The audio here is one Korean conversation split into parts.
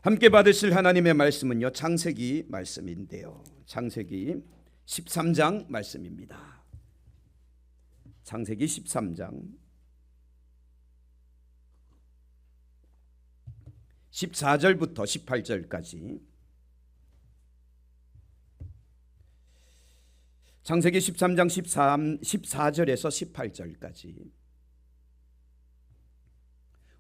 함께 받으실 하나님의 말씀은요, 창세기 말씀인데요, 창세기 13장 말씀입니다. 창세기 13장 14절부터 18절까지. 창세기 13장 14절에서 18절까지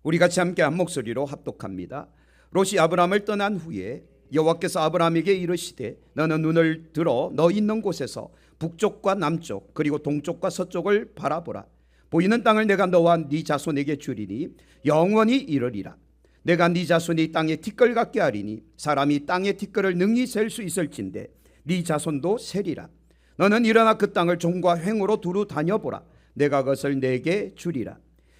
우리 같이 함께 한 목소리로 합독합니다. 롯이 아브람을 떠난 후에 여호와께서 아브람에게 이르시되 너는 눈을 들어 너 있는 곳에서 북쪽과 남쪽 그리고 동쪽과 서쪽을 바라보라. 보이는 땅을 내가 너와 네 자손에게 주리니 영원히 이르리라. 내가 네 자손이 땅의 티끌 같게 하리니 사람이 땅의 티끌을 능히 셀 수 있을진데 네 자손도 세리라. 너는 일어나 그 땅을 종과 횡으로 두루 다녀보라. 내가 그것을 내게 주리라.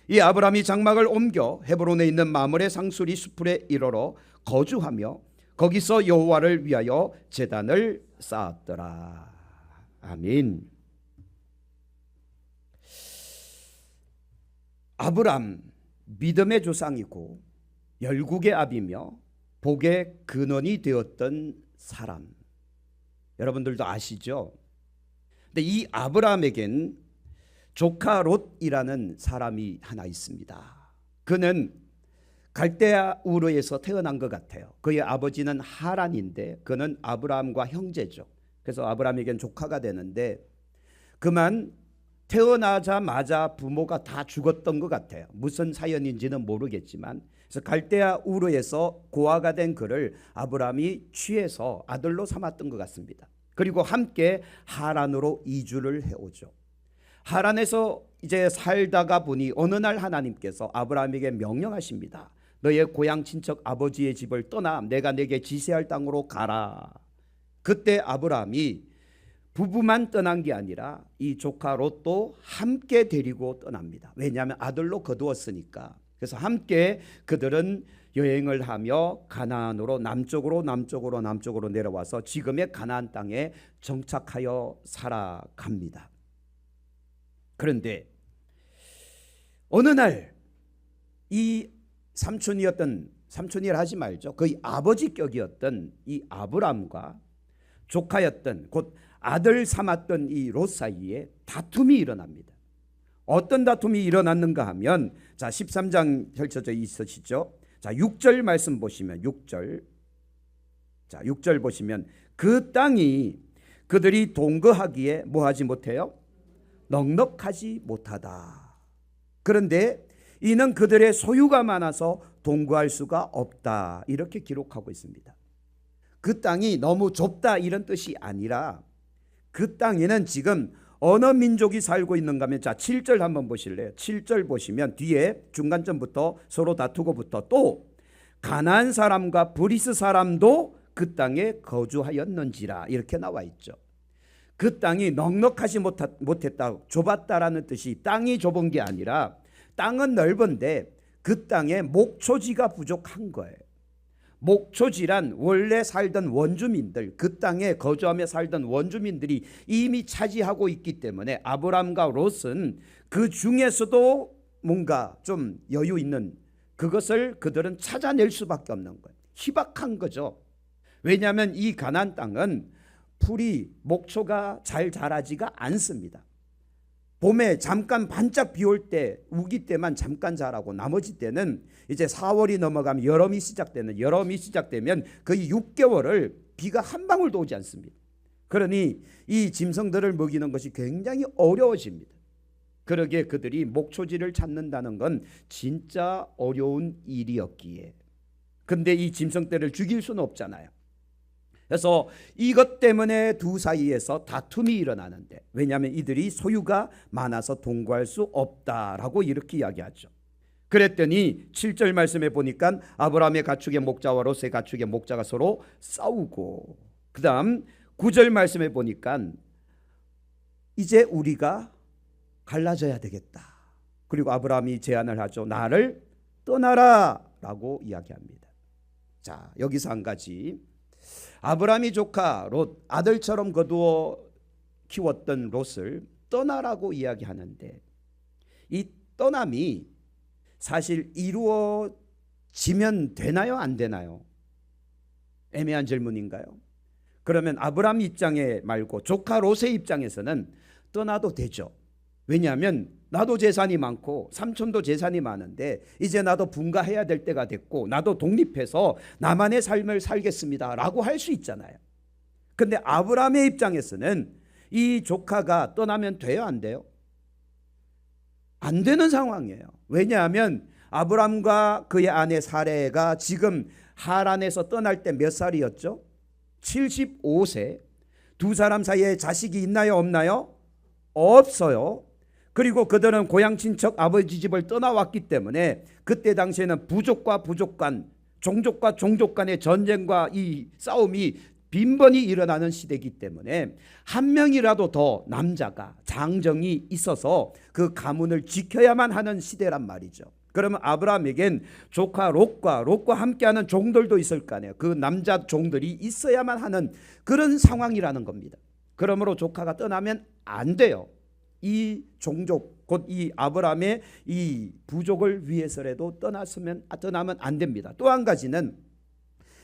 이 아브람이 장막을 옮겨 헤브론에 있는 마므레 상수리 수풀에 이르러 거주하며 거기서 여호와를 위하여 제단을 쌓았더라. 아멘. 아브람, 믿음의 조상이고 열국의 아비며 복의 근원이 되었던 사람, 여러분들도 아시죠? 근데 이 아브람에겐 조카 롯이라는 사람이 하나 있습니다. 그는 갈대아 우르에서 태어난 것 같아요. 그의 아버지는 하란인데 그는 아브람과 형제죠. 그래서 아브람에겐 조카가 되는데 그만 태어나자마자 부모가 다 죽었던 것 같아요. 무슨 사연인지는 모르겠지만, 그래서 갈대아 우르에서 고아가 된 그를 아브람이 취해서 아들로 삼았던 것 같습니다. 그리고 함께 하란으로 이주를 해오죠. 하란에서 이제 살다가 보니 어느 날 하나님께서 아브람에게 명령하십니다. 너의 고향 친척 아버지의 집을 떠나 내가 내게 지시할 땅으로 가라. 그때 아브람이 부부만 떠난 게 아니라 이 조카 롯도 함께 데리고 떠납니다. 왜냐하면 아들로 거두었으니까. 그래서 함께 그들은 여행을 하며 가나안으로 남쪽으로 내려와서 지금의 가나안 땅에 정착하여 살아갑니다. 그런데 어느 날 이 삼촌이라 하지 말죠. 거의 아버지격이었던 이 아브람과 조카였던 곧 아들 삼았던 이 롯 사이에 다툼이 일어납니다. 어떤 다툼이 일어났는가 하면, 자 13장 펼쳐져 있으시죠. 자 6절 말씀 보시면 6절 보시면 그 땅이 그들이 동거하기에 뭐하지 못해요? 넉넉하지 못하다. 그런데 이는 그들의 소유가 많아서 동거할 수가 없다. 이렇게 기록하고 있습니다. 그 땅이 너무 좁다 이런 뜻이 아니라 그 땅에는 지금 어느 민족이 살고 있는가 하면, 자 7절 한번 보실래요? 7절 보시면 뒤에 중간점부터 서로 다투고부터 또 가나안 사람과 브리스 사람도 그 땅에 거주하였는지라 이렇게 나와 있죠. 그 땅이 넉넉하지 못했다, 좁았다라는 뜻이 땅이 좁은 게 아니라 땅은 넓은데 그 땅에 목초지가 부족한 거예요. 목초지란 원래 살던 원주민들, 그 땅에 거주하며 살던 원주민들이 이미 차지하고 있기 때문에 아브람과 롯은 그 중에서도 뭔가 좀 여유 있는 그것을 그들은 찾아낼 수밖에 없는 거예요. 희박한 거죠. 왜냐하면 이 가나안 땅은 풀이 목초가 잘 자라지가 않습니다. 봄에 잠깐 반짝 비 올 때 우기 때만 잠깐 자라고 나머지 때는 이제 4월이 넘어가면 여름이 시작되면 거의 6개월을 비가 한 방울도 오지 않습니다. 그러니 이 짐승들을 먹이는 것이 굉장히 어려워집니다. 그러기에 그들이 목초지를 찾는다는 건 진짜 어려운 일이었기에, 근데 이 짐승들을 죽일 수는 없잖아요. 그래서 이것 때문에 두 사이에서 다툼이 일어나는데, 왜냐하면 이들이 소유가 많아서 동거할 수 없다라고 이렇게 이야기하죠. 그랬더니 7절 말씀에 보니까 아브라함의 가축의 목자와 롯의 가축의 목자가 서로 싸우고, 그 다음 9절 말씀에 보니까 이제 우리가 갈라져야 되겠다. 그리고 아브라함이 제안을 하죠. 나를 떠나라 라고 이야기합니다. 자 여기서 한 가지, 아브라함이 조카 롯, 아들처럼 거두어 키웠던 롯을 떠나라고 이야기하는데, 이 떠남이 사실 이루어지면 되나요, 안 되나요? 애매한 질문인가요? 그러면 아브라함 입장에 말고 조카 롯의 입장에서는 떠나도 되죠. 왜냐하면 나도 재산이 많고 삼촌도 재산이 많은데 이제 나도 분가해야 될 때가 됐고 나도 독립해서 나만의 삶을 살겠습니다 라고 할 수 있잖아요. 근데 아브라함의 입장에서는 이 조카가 떠나면 돼요, 안 돼요? 안 되는 상황이에요. 왜냐하면 아브라함과 그의 아내 사레가 지금 하란에서 떠날 때 몇 살이었죠? 75세. 두 사람 사이에 자식이 있나요, 없나요? 없어요. 그리고 그들은 고향 친척 아버지 집을 떠나왔기 때문에 그때 당시에는 부족과 부족 간, 종족과 종족 간의 전쟁과 이 싸움이 빈번히 일어나는 시대이기 때문에 한 명이라도 더 남자가 장정이 있어서 그 가문을 지켜야만 하는 시대란 말이죠. 그러면 아브라함에겐 조카 롯과 함께하는 종들도 있을 거 아니에요. 그 남자 종들이 있어야만 하는 그런 상황이라는 겁니다. 그러므로 조카가 떠나면 안 돼요. 이 종족 곧 이 아브라함의 이 부족을 위해서라도 떠나면 안 됩니다. 또 한 가지는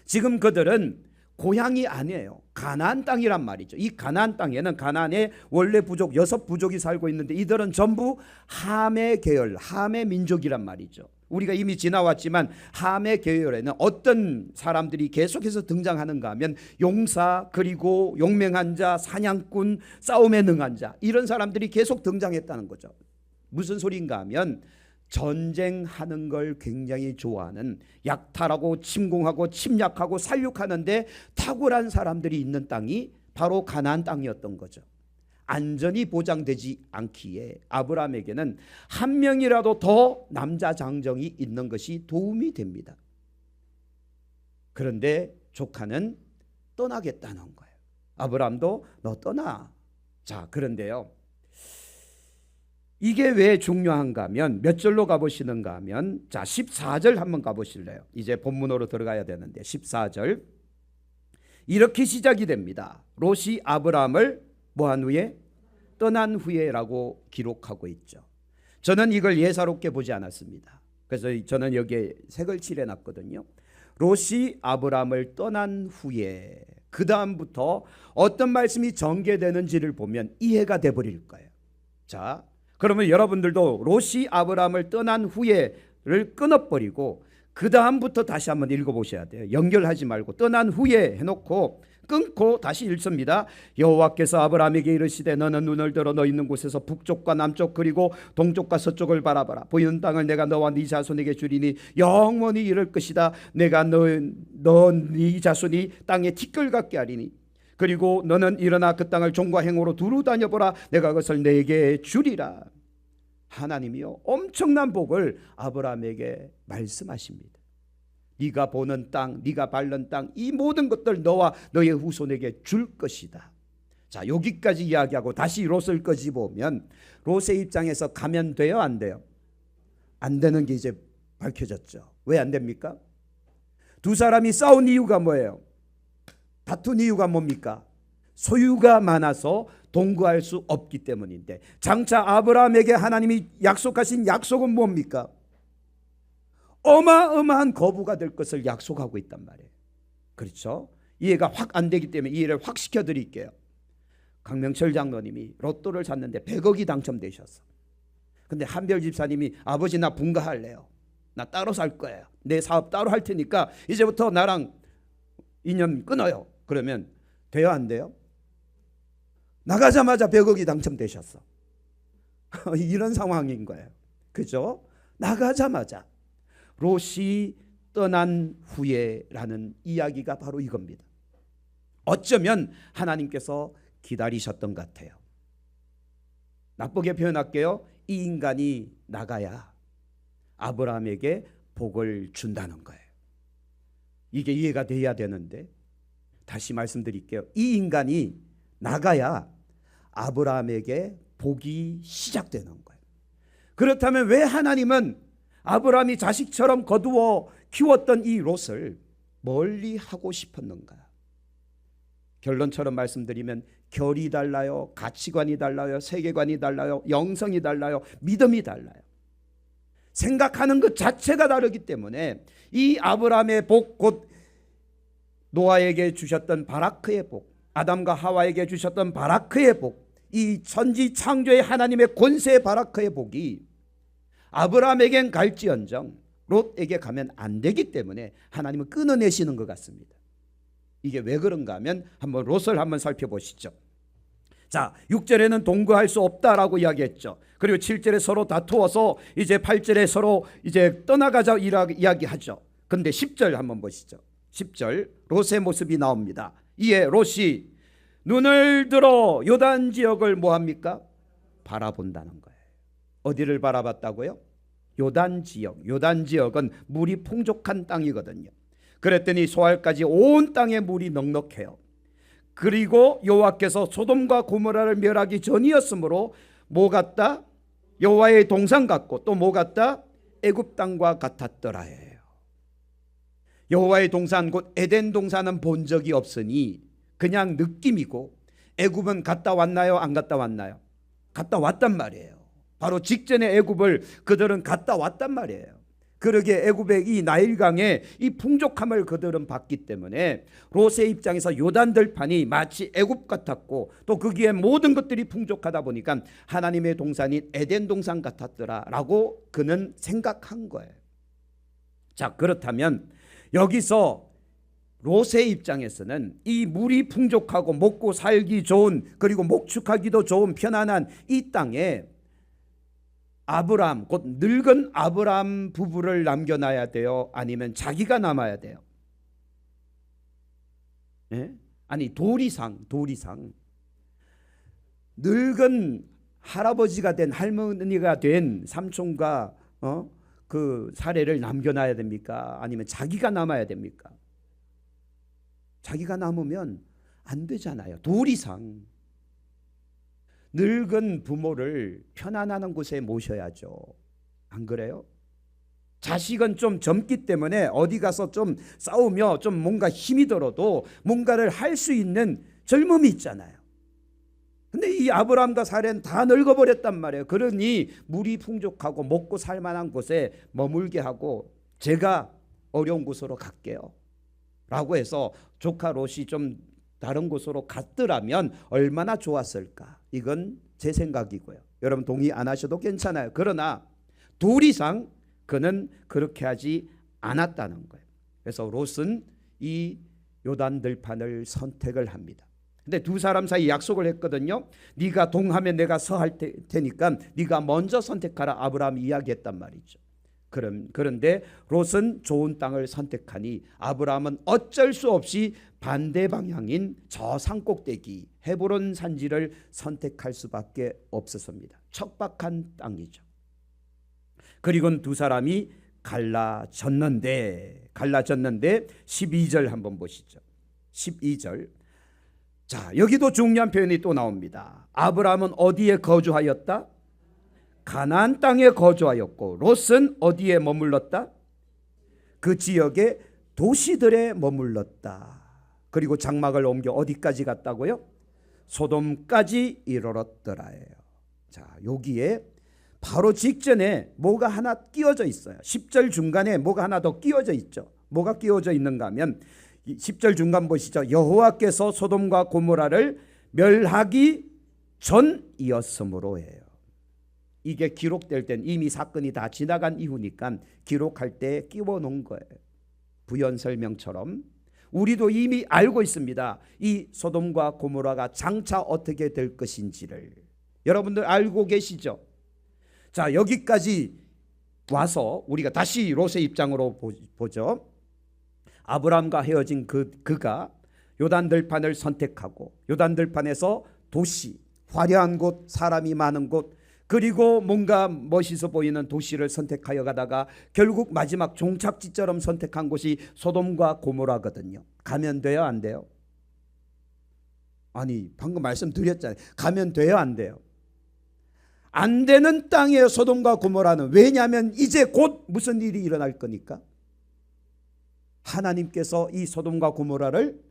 지금 그들은 고향이 아니에요. 가나안 땅이란 말이죠. 이 가나안 땅에는 가나안의 원래 부족 6부족이 살고 있는데 이들은 전부 함의 계열, 함의 민족이란 말이죠. 우리가 이미 지나왔지만 함의 계열에는 어떤 사람들이 계속해서 등장하는가 하면 용사, 그리고 용맹한 자, 사냥꾼, 싸움에 능한 자, 이런 사람들이 계속 등장했다는 거죠. 무슨 소리인가 하면 전쟁하는 걸 굉장히 좋아하는, 약탈하고 침공하고 침략하고 살육하는데 탁월한 사람들이 있는 땅이 바로 가나안 땅이었던 거죠. 안전이 보장되지 않기에 아브라함에게는 한 명이라도 더 남자 장정이 있는 것이 도움이 됩니다. 그런데 조카는 떠나겠다는 거예요. 아브라함도 너 떠나. 자, 그런데요, 이게 왜 중요한가 하면 몇 절로 가보시는가 하면, 자 14절 한번 가보실래요? 이제 본문으로 들어가야 되는데 14절 이렇게 시작이 됩니다. 롯이 아브라함을 뭐한 후에? 떠난 후에라고 기록하고 있죠. 저는 이걸 예사롭게 보지 않았습니다. 그래서 저는 여기에 색을 칠해놨거든요. 롯이 아브라함을 떠난 후에, 그 다음부터 어떤 말씀이 전개되는지를 보면 이해가 돼버릴 거예요. 자, 그러면 여러분들도 롯이 아브라함을 떠난 후에를 끊어버리고 그 다음부터 다시 한번 읽어보셔야 돼요. 연결하지 말고 떠난 후에 해놓고 끊고 다시 읽습니다. 여호와께서 아브라함에게 이르시되 너는 눈을 들어 너 있는 곳에서 북쪽과 남쪽 그리고 동쪽과 서쪽을 바라봐라. 보이는 땅을 내가 너와 네 자손에게 주리니 영원히 이를 것이다. 내가 네 자손이 땅에 티끌 같게 하리니 그리고 너는 일어나 그 땅을 종과 행으로 두루 다녀보라. 내가 그것을 내게 주리라. 하나님이요 엄청난 복을 아브라함에게 말씀하십니다. 네가 보는 땅, 네가 밟는 땅, 이 모든 것들 너와 너의 후손에게 줄 것이다. 자, 여기까지 이야기하고 다시 롯을 끄집어보면 롯의 입장에서 가면 돼요, 안 돼요? 안 되는 게 이제 밝혀졌죠. 왜 안 됩니까? 두 사람이 싸운 이유가 뭐예요? 다툰 이유가 뭡니까? 소유가 많아서 동거할 수 없기 때문인데, 장차 아브라함에게 하나님이 약속하신 약속은 뭡니까? 어마어마한 거부가 될 것을 약속하고 있단 말이에요. 그렇죠? 이해가 확 안 되기 때문에 이해를 확 시켜드릴게요. 강명철 장로님이 로또를 샀는데 100억이 당첨되셨어. 근데 한별 집사님이 아버지 나 분가할래요. 나 따로 살 거예요. 내 사업 따로 할 테니까 이제부터 나랑 인연 끊어요. 그러면 돼요, 안 돼요? 나가자마자 100억이 당첨되셨어. 이런 상황인 거예요. 그죠? 나가자마자. 롯이 떠난 후에라는 이야기가 바로 이겁니다. 어쩌면 하나님께서 기다리셨던 것 같아요. 나쁘게 표현할게요. 이 인간이 나가야 아브라함에게 복을 준다는 거예요. 이게 이해가 돼야 되는데 다시 말씀드릴게요. 이 인간이 나가야 아브라함에게 복이 시작되는 거예요. 그렇다면 왜 하나님은 아브라함이 자식처럼 거두어 키웠던 이 롯을 멀리 하고 싶었는가? 결론처럼 말씀드리면 결이 달라요, 가치관이 달라요, 세계관이 달라요, 영성이 달라요, 믿음이 달라요. 생각하는 것 자체가 다르기 때문에 이 아브라함의 복, 곧 노아에게 주셨던 바라크의 복, 아담과 하와에게 주셨던 바라크의 복, 이 천지 창조의 하나님의 권세의 바라크의 복이 아브라함에겐 갈지언정 롯에게 가면 안 되기 때문에 하나님은 끊어내시는 것 같습니다. 이게 왜 그런가 하면 한번 롯을 한번 살펴보시죠. 자, 6절에는 동거할 수 없다라고 이야기했죠. 그리고 7절에 서로 다투어서 이제 8절에 서로 이제 떠나가자 이야기하죠. 근데 10절 한번 보시죠. 10절 롯의 모습이 나옵니다. 이에 롯이 눈을 들어 요단 지역을 뭐합니까? 바라본다는 거예요. 어디를 바라봤다고요? 요단 지역. 요단 지역은 물이 풍족한 땅이거든요. 그랬더니 소알까지 온 땅에 물이 넉넉해요. 그리고 여호와께서 소돔과 고모라를 멸하기 전이었으므로 뭐 같다? 여호와의 동산 같고 또 뭐 같다? 애굽 땅과 같았더라예요. 여호와의 동산 곧 에덴 동산은 본 적이 없으니 그냥 느낌이고, 애굽은 갔다 왔나요? 안 갔다 왔나요? 갔다 왔단 말이에요. 바로 직전에 애굽을 그들은 갔다 왔단 말이에요. 그러기에 애굽의 이 나일강의 이 풍족함을 그들은 봤기 때문에 롯의 입장에서 요단 들판이 마치 애굽 같았고, 또 거기에 모든 것들이 풍족하다 보니까 하나님의 동산인 에덴 동산 같았더라라고 그는 생각한 거예요. 자, 그렇다면 여기서 롯의 입장에서는 이 물이 풍족하고 먹고 살기 좋은, 그리고 목축하기도 좋은 편안한 이 땅에 아브람, 곧 늙은 아브람 부부를 남겨놔야 돼요? 아니면 자기가 남아야 돼요? 네? 아니 도리상 늙은 할아버지가 된, 할머니가 된 삼촌과 그 사례를 남겨놔야 됩니까? 아니면 자기가 남아야 됩니까? 자기가 남으면 안 되잖아요. 도리상 늙은 부모를 편안한 곳에 모셔야죠. 안 그래요? 자식은 좀 젊기 때문에 어디 가서 좀 싸우며 좀 뭔가 힘이 들어도 뭔가를 할 수 있는 젊음이 있잖아요. 근데 이 아브라함과 사례는 다 늙어버렸단 말이에요. 그러니 물이 풍족하고 먹고 살 만한 곳에 머물게 하고 제가 어려운 곳으로 갈게요 라고 해서 조카 롯이 좀 다른 곳으로 갔더라면 얼마나 좋았을까. 이건 제 생각이고요. 여러분 동의 안 하셔도 괜찮아요. 그러나 도리상 그는 그렇게 하지 않았다는 거예요. 그래서 롯은 이 요단 들판을 선택을 합니다. 근데 두 사람 사이 약속을 했거든요. 네가 동하면 내가 서할 테니까 네가 먼저 선택하라, 아브라함이 이야기했단 말이죠. 그런데 롯은 좋은 땅을 선택하니 아브라함은 어쩔 수 없이 반대 방향인 저 산꼭대기 헤브론 산지를 선택할 수밖에 없었습니다. 척박한 땅이죠. 그리고 두 사람이 갈라졌는데 12절 한번 보시죠. 12절. 자, 여기도 중요한 표현이 또 나옵니다. 아브라함은 어디에 거주하였다? 가나안 땅에 거주하였고 롯은 어디에 머물렀다? 그 지역의 도시들에 머물렀다. 그리고 장막을 옮겨 어디까지 갔다고요? 소돔까지 이르렀더라예요. 자, 여기에 바로 직전에 뭐가 하나 끼워져 있어요. 10절 중간에 뭐가 하나 더 끼워져 있죠. 뭐가 끼워져 있는가 하면 10절 중간 보시죠. 여호와께서 소돔과 고모라를 멸하기 전이었으므로 해요. 이게 기록될 땐 이미 사건이 다 지나간 이후니까 기록할 때 끼워 놓은 거예요. 부연 설명처럼 우리도 이미 알고 있습니다. 이 소돔과 고모라가 장차 어떻게 될 것인지를 여러분들 알고 계시죠? 자, 여기까지 와서 우리가 다시 롯의 입장으로 보죠. 아브라함과 헤어진 그가 요단 들판을 선택하고 요단 들판에서 도시, 화려한 곳, 사람이 많은 곳, 그리고 뭔가 멋있어 보이는 도시를 선택하여 가다가 결국 마지막 종착지처럼 선택한 곳이 소돔과 고모라거든요. 가면 돼요, 안 돼요? 아니, 방금 말씀드렸잖아요. 가면 돼요, 안 돼요? 안 되는 땅이에요, 소돔과 고모라는. 왜냐하면 이제 곧 무슨 일이 일어날 거니까. 하나님께서 이 소돔과 고모라를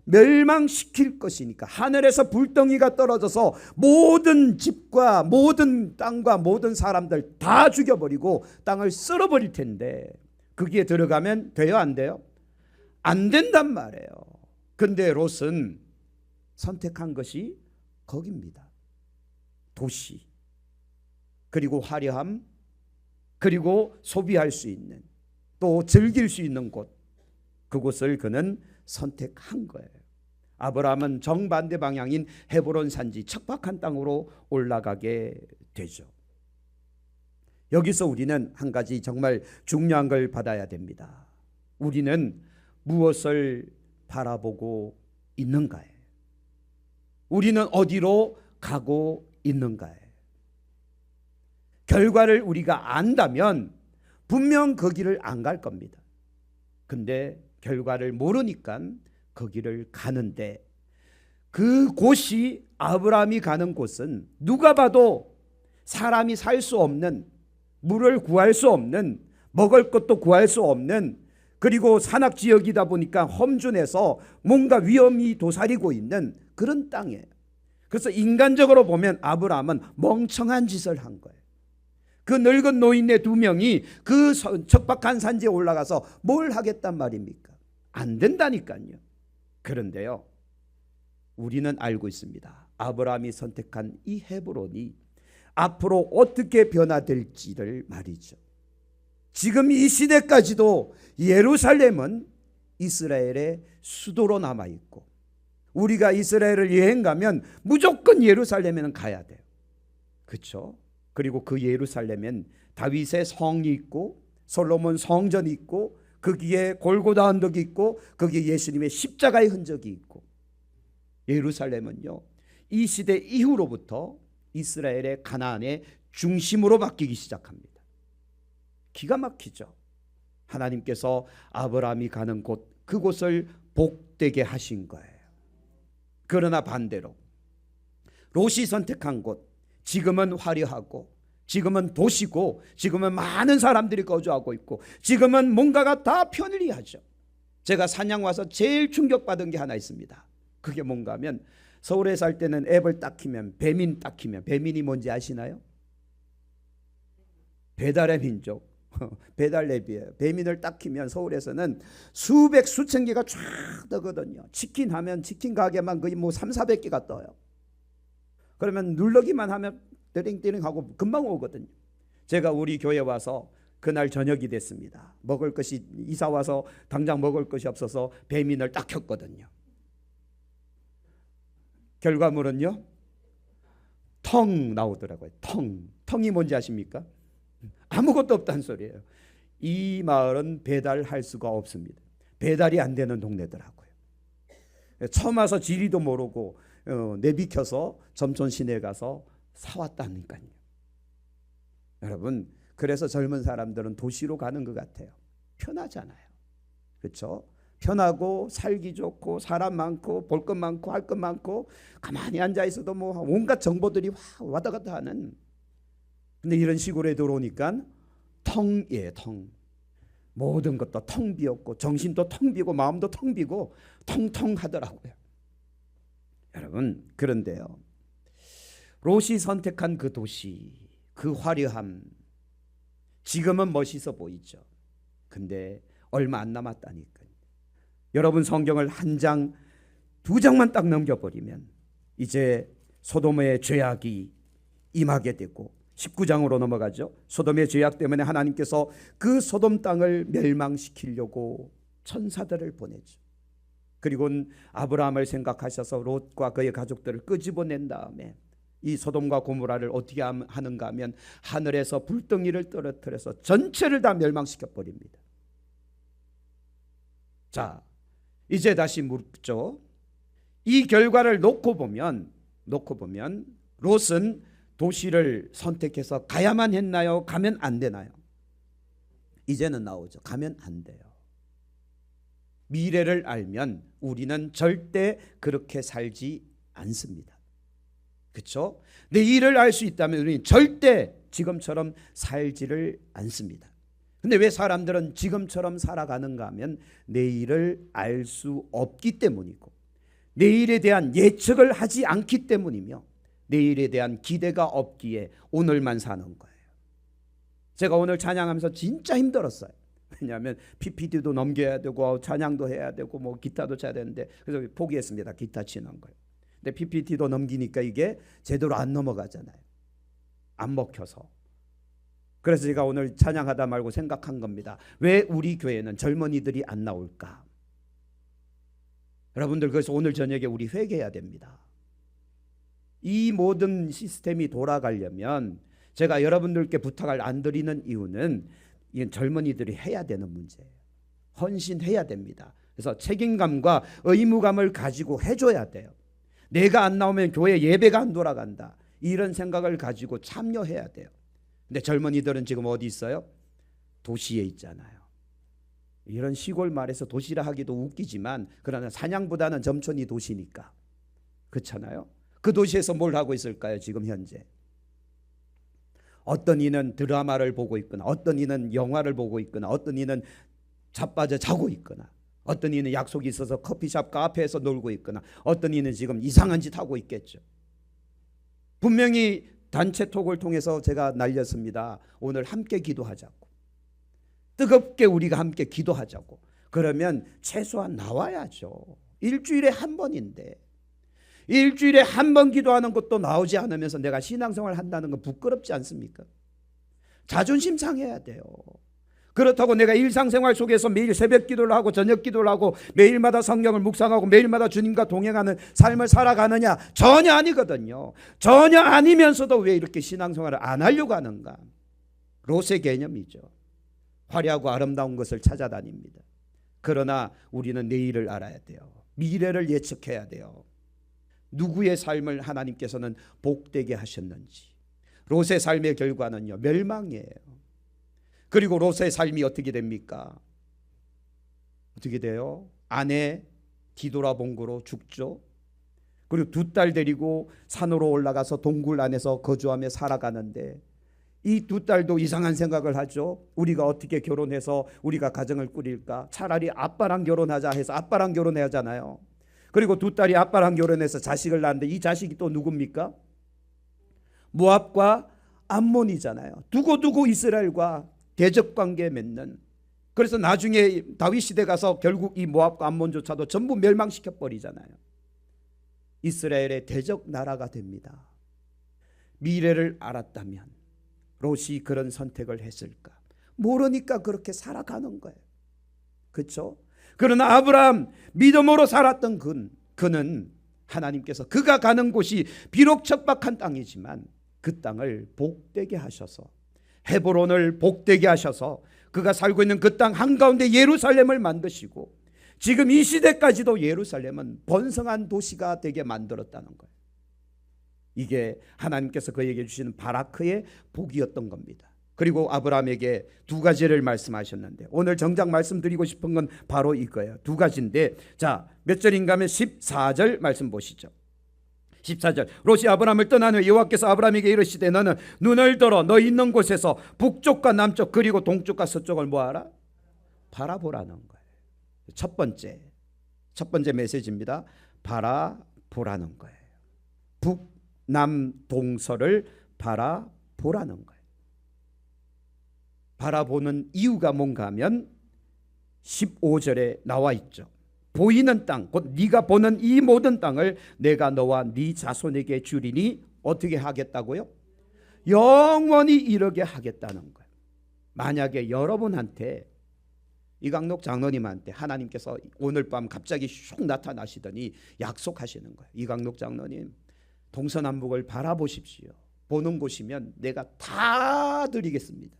멸망시킬 것이니까. 하늘에서 불덩이가 떨어져서 모든 집과 모든 땅과 모든 사람들 다 죽여버리고 땅을 쓸어버릴 텐데 거기에 들어가면 돼요, 안 돼요? 안 된단 말이에요. 근데 롯은 선택한 것이 거기입니다. 도시, 그리고 화려함, 그리고 소비할 수 있는, 또 즐길 수 있는 곳, 그곳을 그는 선택한 거예요. 아브라함은 정반대 방향인 헤브론 산지 척박한 땅으로 올라가게 되죠. 여기서 우리는 한 가지 정말 중요한 걸 받아야 됩니다. 우리는 무엇을 바라보고 있는가요? 우리는 어디로 가고 있는가요? 결과를 우리가 안다면 분명 그 길을 안 갈 겁니다. 근데 결과를 모르니까 그 길을 가는데, 그 곳이, 아브라함이 가는 곳은 누가 봐도 사람이 살 수 없는, 물을 구할 수 없는, 먹을 것도 구할 수 없는, 그리고 산악지역이다 보니까 험준해서 뭔가 위험이 도사리고 있는 그런 땅이에요. 그래서 인간적으로 보면 아브라함은 멍청한 짓을 한 거예요. 그 늙은 노인네 2명이 그 척박한 산지에 올라가서 뭘 하겠단 말입니까? 안 된다니까요. 그런데요, 우리는 알고 있습니다. 아브라함이 선택한 이 헤브론이 앞으로 어떻게 변화될지를 말이죠. 지금 이 시대까지도 예루살렘은 이스라엘의 수도로 남아있고, 우리가 이스라엘을 여행 가면 무조건 예루살렘에는 가야 돼요. 그렇죠? 그리고 그 예루살렘엔 다윗의 성이 있고, 솔로몬 성전이 있고, 거기에 골고다 언덕이 있고, 거기에 예수님의 십자가의 흔적이 있고, 예루살렘은요, 이 시대 이후로부터 이스라엘의 가나안의 중심으로 바뀌기 시작합니다. 기가 막히죠. 하나님께서 아브라함이 가는 곳, 그곳을 복되게 하신 거예요. 그러나 반대로 롯이 선택한 곳, 지금은 화려하고, 지금은 도시고, 지금은 많은 사람들이 거주하고 있고, 지금은 뭔가가 다 편리하죠. 제가 산양 와서 제일 충격받은 게 하나 있습니다. 그게 뭔가 하면, 서울에 살 때는 앱을 딱 키면, 배민 딱 키면, 배민이 뭔지 아시나요? 배달의 민족, 배달 앱이에요. 배민을 딱 키면 서울에서는 수백 수천 개가 쫙 뜨거든요. 치킨 하면 치킨 가게만 거의 뭐 3,400개가 떠요. 그러면 누르기만 하면 띠링띠링 하고 금방 오거든요. 제가 우리 교회 와서 그날 저녁이 됐습니다. 먹을 것이, 이사 와서 당장 먹을 것이 없어서 배민을 딱 켰거든요. 결과물은요, 텅 나오더라고요. 텅이 뭔지 아십니까? 아무것도 없다는 소리예요. 이 마을은 배달할 수가 없습니다. 배달이 안 되는 동네더라고요. 처음 와서 지리도 모르고 내비켜서 점촌 시내 가서 사왔다니까요. 여러분, 그래서 젊은 사람들은 도시로 가는 것 같아요. 편하잖아요. 그렇죠? 편하고 살기 좋고 사람 많고 볼 것 많고 할 것 많고, 가만히 앉아 있어도 뭐 온갖 정보들이 왔다 갔다 하는. 근데 이런 시골에 들어오니까 텅이에요. 텅. 모든 것도 텅 비었고, 정신도 텅 비고, 마음도 텅 비고, 텅텅하더라고요. 여러분, 그런데요, 롯이 선택한 그 도시, 그 화려함, 지금은 멋있어 보이죠. 근데 얼마 안 남았다니까요. 여러분, 성경을 한 장, 2장만 딱 넘겨버리면 이제 소돔의 죄악이 임하게 되고, 19장으로 넘어가죠. 소돔의 죄악 때문에 하나님께서 그 소돔 땅을 멸망시키려고 천사들을 보내죠. 그리고는 아브라함을 생각하셔서 롯과 그의 가족들을 끄집어낸 다음에 이 소돔과 고모라를 어떻게 하는가 하면 하늘에서 불덩이를 떨어뜨려서 전체를 다 멸망시켜 버립니다. 자, 이제 다시 묻죠. 이 결과를 놓고 보면 롯은 도시를 선택해서 가야만 했나요? 가면 안 되나요? 이제는 나오죠. 가면 안 돼요. 미래를 알면 우리는 절대 그렇게 살지 않습니다. 그렇죠? 내일을 알 수 있다면 우리는 절대 지금처럼 살지를 않습니다. 근데 왜 사람들은 지금처럼 살아가는가 하면 내일을 알 수 없기 때문이고, 내일에 대한 예측을 하지 않기 때문이며, 내일에 대한 기대가 없기에 오늘만 사는 거예요. 제가 오늘 찬양하면서 진짜 힘들었어요. 왜냐하면 PPT도 넘겨야 되고 찬양도 해야 되고 뭐 기타도 쳐야 되는데 그래서 포기했습니다. 기타 치는 거예요. 근데 PPT도 넘기니까 이게 제대로 안 넘어가잖아요. 안 먹혀서. 그래서 제가 오늘 찬양하다 말고 생각한 겁니다. 왜 우리 교회는 젊은이들이 안 나올까? 여러분들 그래서 오늘 저녁에 우리 회개해야 됩니다. 이 모든 시스템이 돌아가려면 제가 여러분들께 부탁을 안 드리는 이유는 이건 젊은이들이 해야 되는 문제예요. 헌신해야 됩니다. 그래서 책임감과 의무감을 가지고 해줘야 돼요. 내가 안 나오면 교회 예배가 안 돌아간다. 이런 생각을 가지고 참여해야 돼요. 근데 젊은이들은 지금 어디 있어요? 도시에 있잖아요. 이런 시골 말에서 도시라 하기도 웃기지만 그러나 산양보다는 점촌이 도시니까 그렇잖아요. 그 도시에서 뭘 하고 있을까요? 지금 현재 어떤 이는 드라마를 보고 있거나 어떤 이는 영화를 보고 있거나 어떤 이는 자빠져 자고 있거나 어떤 이는 약속이 있어서 커피숍 카페에서 놀고 있거나 어떤 이는 지금 이상한 짓 하고 있겠죠. 분명히 단체톡을 통해서 제가 날렸습니다. 오늘 함께 기도하자고. 뜨겁게 우리가 함께 기도하자고. 그러면 최소한 나와야죠. 일주일에 한 번인데 일주일에 한 번 기도하는 것도 나오지 않으면서 내가 신앙생활 한다는 건 부끄럽지 않습니까? 자존심 상해야 돼요. 그렇다고 내가 일상생활 속에서 매일 새벽 기도를 하고 저녁 기도를 하고 매일마다 성경을 묵상하고 매일마다 주님과 동행하는 삶을 살아가느냐? 전혀 아니거든요. 전혀 아니면서도 왜 이렇게 신앙생활을 안 하려고 하는가? 롯의 개념이죠. 화려하고 아름다운 것을 찾아다닙니다. 그러나 우리는 내일을 알아야 돼요. 미래를 예측해야 돼요. 누구의 삶을 하나님께서는 복되게 하셨는지. 롯의 삶의 결과는요, 멸망이에요. 그리고 롯의 삶이 어떻게 됩니까? 어떻게 돼요? 아내 뒤돌아본 거로 죽죠. 그리고 두 딸 데리고 산으로 올라가서 동굴 안에서 거주하며 살아가는데 이 두 딸도 이상한 생각을 하죠. 우리가 어떻게 결혼해서 우리가 가정을 꾸릴까? 차라리 아빠랑 결혼하자 해서 아빠랑 결혼하잖아요. 그리고 두 딸이 아빠랑 결혼해서 자식을 낳는데 이 자식이 또 누굽니까? 모압과 암몬이잖아요. 두고두고 이스라엘과 대적관계 맺는. 그래서 나중에 다윗 시대 가서 결국 이 모압과 암몬조차도 전부 멸망시켜버리잖아요. 이스라엘의 대적 나라가 됩니다. 미래를 알았다면 롯이 그런 선택을 했을까? 모르니까 그렇게 살아가는 거예요. 그렇죠? 그러나 아브라함 믿음으로 살았던 그는 하나님께서 그가 가는 곳이 비록 척박한 땅이지만 그 땅을 복되게 하셔서 헤브론을 복되게 하셔서 그가 살고 있는 그 땅 한가운데 예루살렘을 만드시고 지금 이 시대까지도 예루살렘은 번성한 도시가 되게 만들었다는 거예요. 이게 하나님께서 그에게 주시는 바라크의 복이었던 겁니다. 그리고 아브라함에게 두 가지를 말씀하셨는데 오늘 정작 말씀드리고 싶은 건 바로 이거예요. 두 가지인데 자, 몇 절인가 하면 14절 말씀 보시죠. 14절 롯이 아브라함을 떠난 후 여호와께서 아브라함에게 이르시되 너는 눈을 들어 너 있는 곳에서 북쪽과 남쪽 그리고 동쪽과 서쪽을 뭐하라? 바라보라는 거예요. 첫 번째 메시지입니다. 바라보라는 거예요. 북, 남, 동서를 바라보라는 거예요. 바라보는 이유가 뭔가 하면 15절에 나와 있죠. 보이는 땅, 곧 네가 보는 이 모든 땅을 내가 너와 네 자손에게 주리니 어떻게 하겠다고요? 영원히 이르게 하겠다는 거예요. 만약에 여러분한테 이강록 장로님한테 하나님께서 오늘 밤 갑자기 슉 나타나시더니 약속하시는 거예요. 이강록 장로님 동서남북을 바라보십시오. 보는 곳이면 내가 다 드리겠습니다.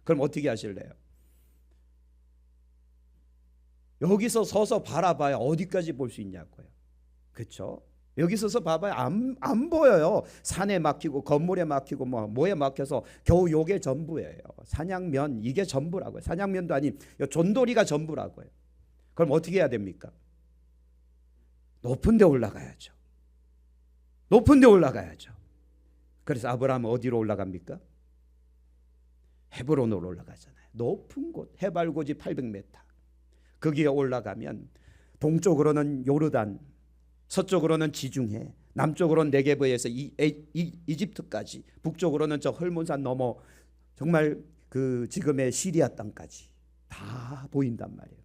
그럼 어떻게 하실래요? 여기서 서서 바라봐야 어디까지 볼 수 있냐고요. 그렇죠? 여기 서서 봐봐야 안 보여요. 산에 막히고 건물에 막히고 뭐에 막혀서 겨우 요게 전부예요. 산양면 이게 전부라고요. 산양면도 아닌 존돌이가 전부라고요. 그럼 어떻게 해야 됩니까? 높은 데 올라가야죠. 높은 데 올라가야죠. 그래서 아브라함은 어디로 올라갑니까? 헤브론으로 올라가잖아요. 높은 곳, 해발고지 800m. 거기에 올라가면 동쪽으로는 요르단, 서쪽으로는 지중해, 남쪽으로는 네게브에서 이집트까지, 북쪽으로는 저 헐몬산 넘어 정말 그 지금의 시리아 땅까지 다 보인단 말이에요.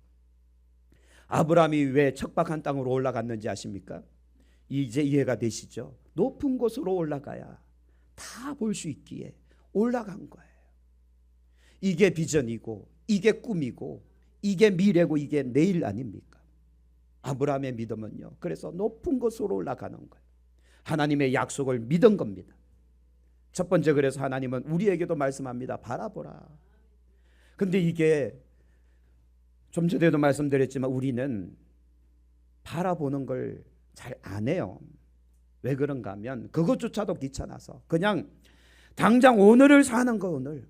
아브라함이 왜 척박한 땅으로 올라갔는지 아십니까? 이제 이해가 되시죠? 높은 곳으로 올라가야 다 볼 수 있기에 올라간 거예요. 이게 비전이고 이게 꿈이고 이게 미래고 이게 내일 아닙니까? 아브라함의 믿음은요, 그래서 높은 곳으로 올라가는 거예요. 하나님의 약속을 믿은 겁니다. 첫 번째, 그래서 하나님은 우리에게도 말씀합니다. 바라보라. 근데 이게 좀 전에도 말씀드렸지만 우리는 바라보는 걸 잘 안 해요. 왜 그런가 하면 그것조차도 귀찮아서 그냥 당장 오늘을 사는 거, 오늘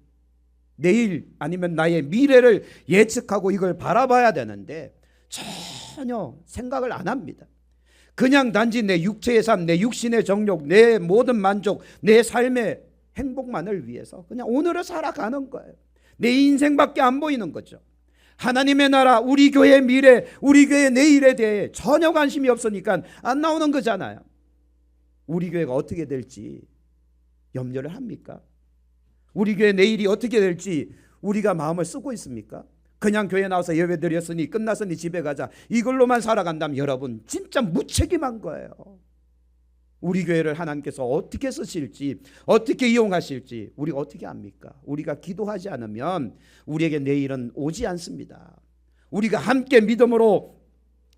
내일 아니면 나의 미래를 예측하고 이걸 바라봐야 되는데 전혀 생각을 안 합니다. 그냥 단지 내 육체의 삶, 내 육신의 정욕, 내 모든 만족, 내 삶의 행복만을 위해서 그냥 오늘을 살아가는 거예요. 내 인생밖에 안 보이는 거죠. 하나님의 나라, 우리 교회의 미래, 우리 교회의 내일에 대해 전혀 관심이 없으니까 안 나오는 거잖아요. 우리 교회가 어떻게 될지 염려를 합니까? 우리 교회 내일이 어떻게 될지 우리가 마음을 쓰고 있습니까? 그냥 교회 나와서 예배 드렸으니 끝났으니 집에 가자, 이걸로만 살아간다면 여러분 진짜 무책임한 거예요. 우리 교회를 하나님께서 어떻게 쓰실지, 어떻게 이용하실지 우리가 어떻게 압니까? 우리가 기도하지 않으면 우리에게 내일은 오지 않습니다. 우리가 함께 믿음으로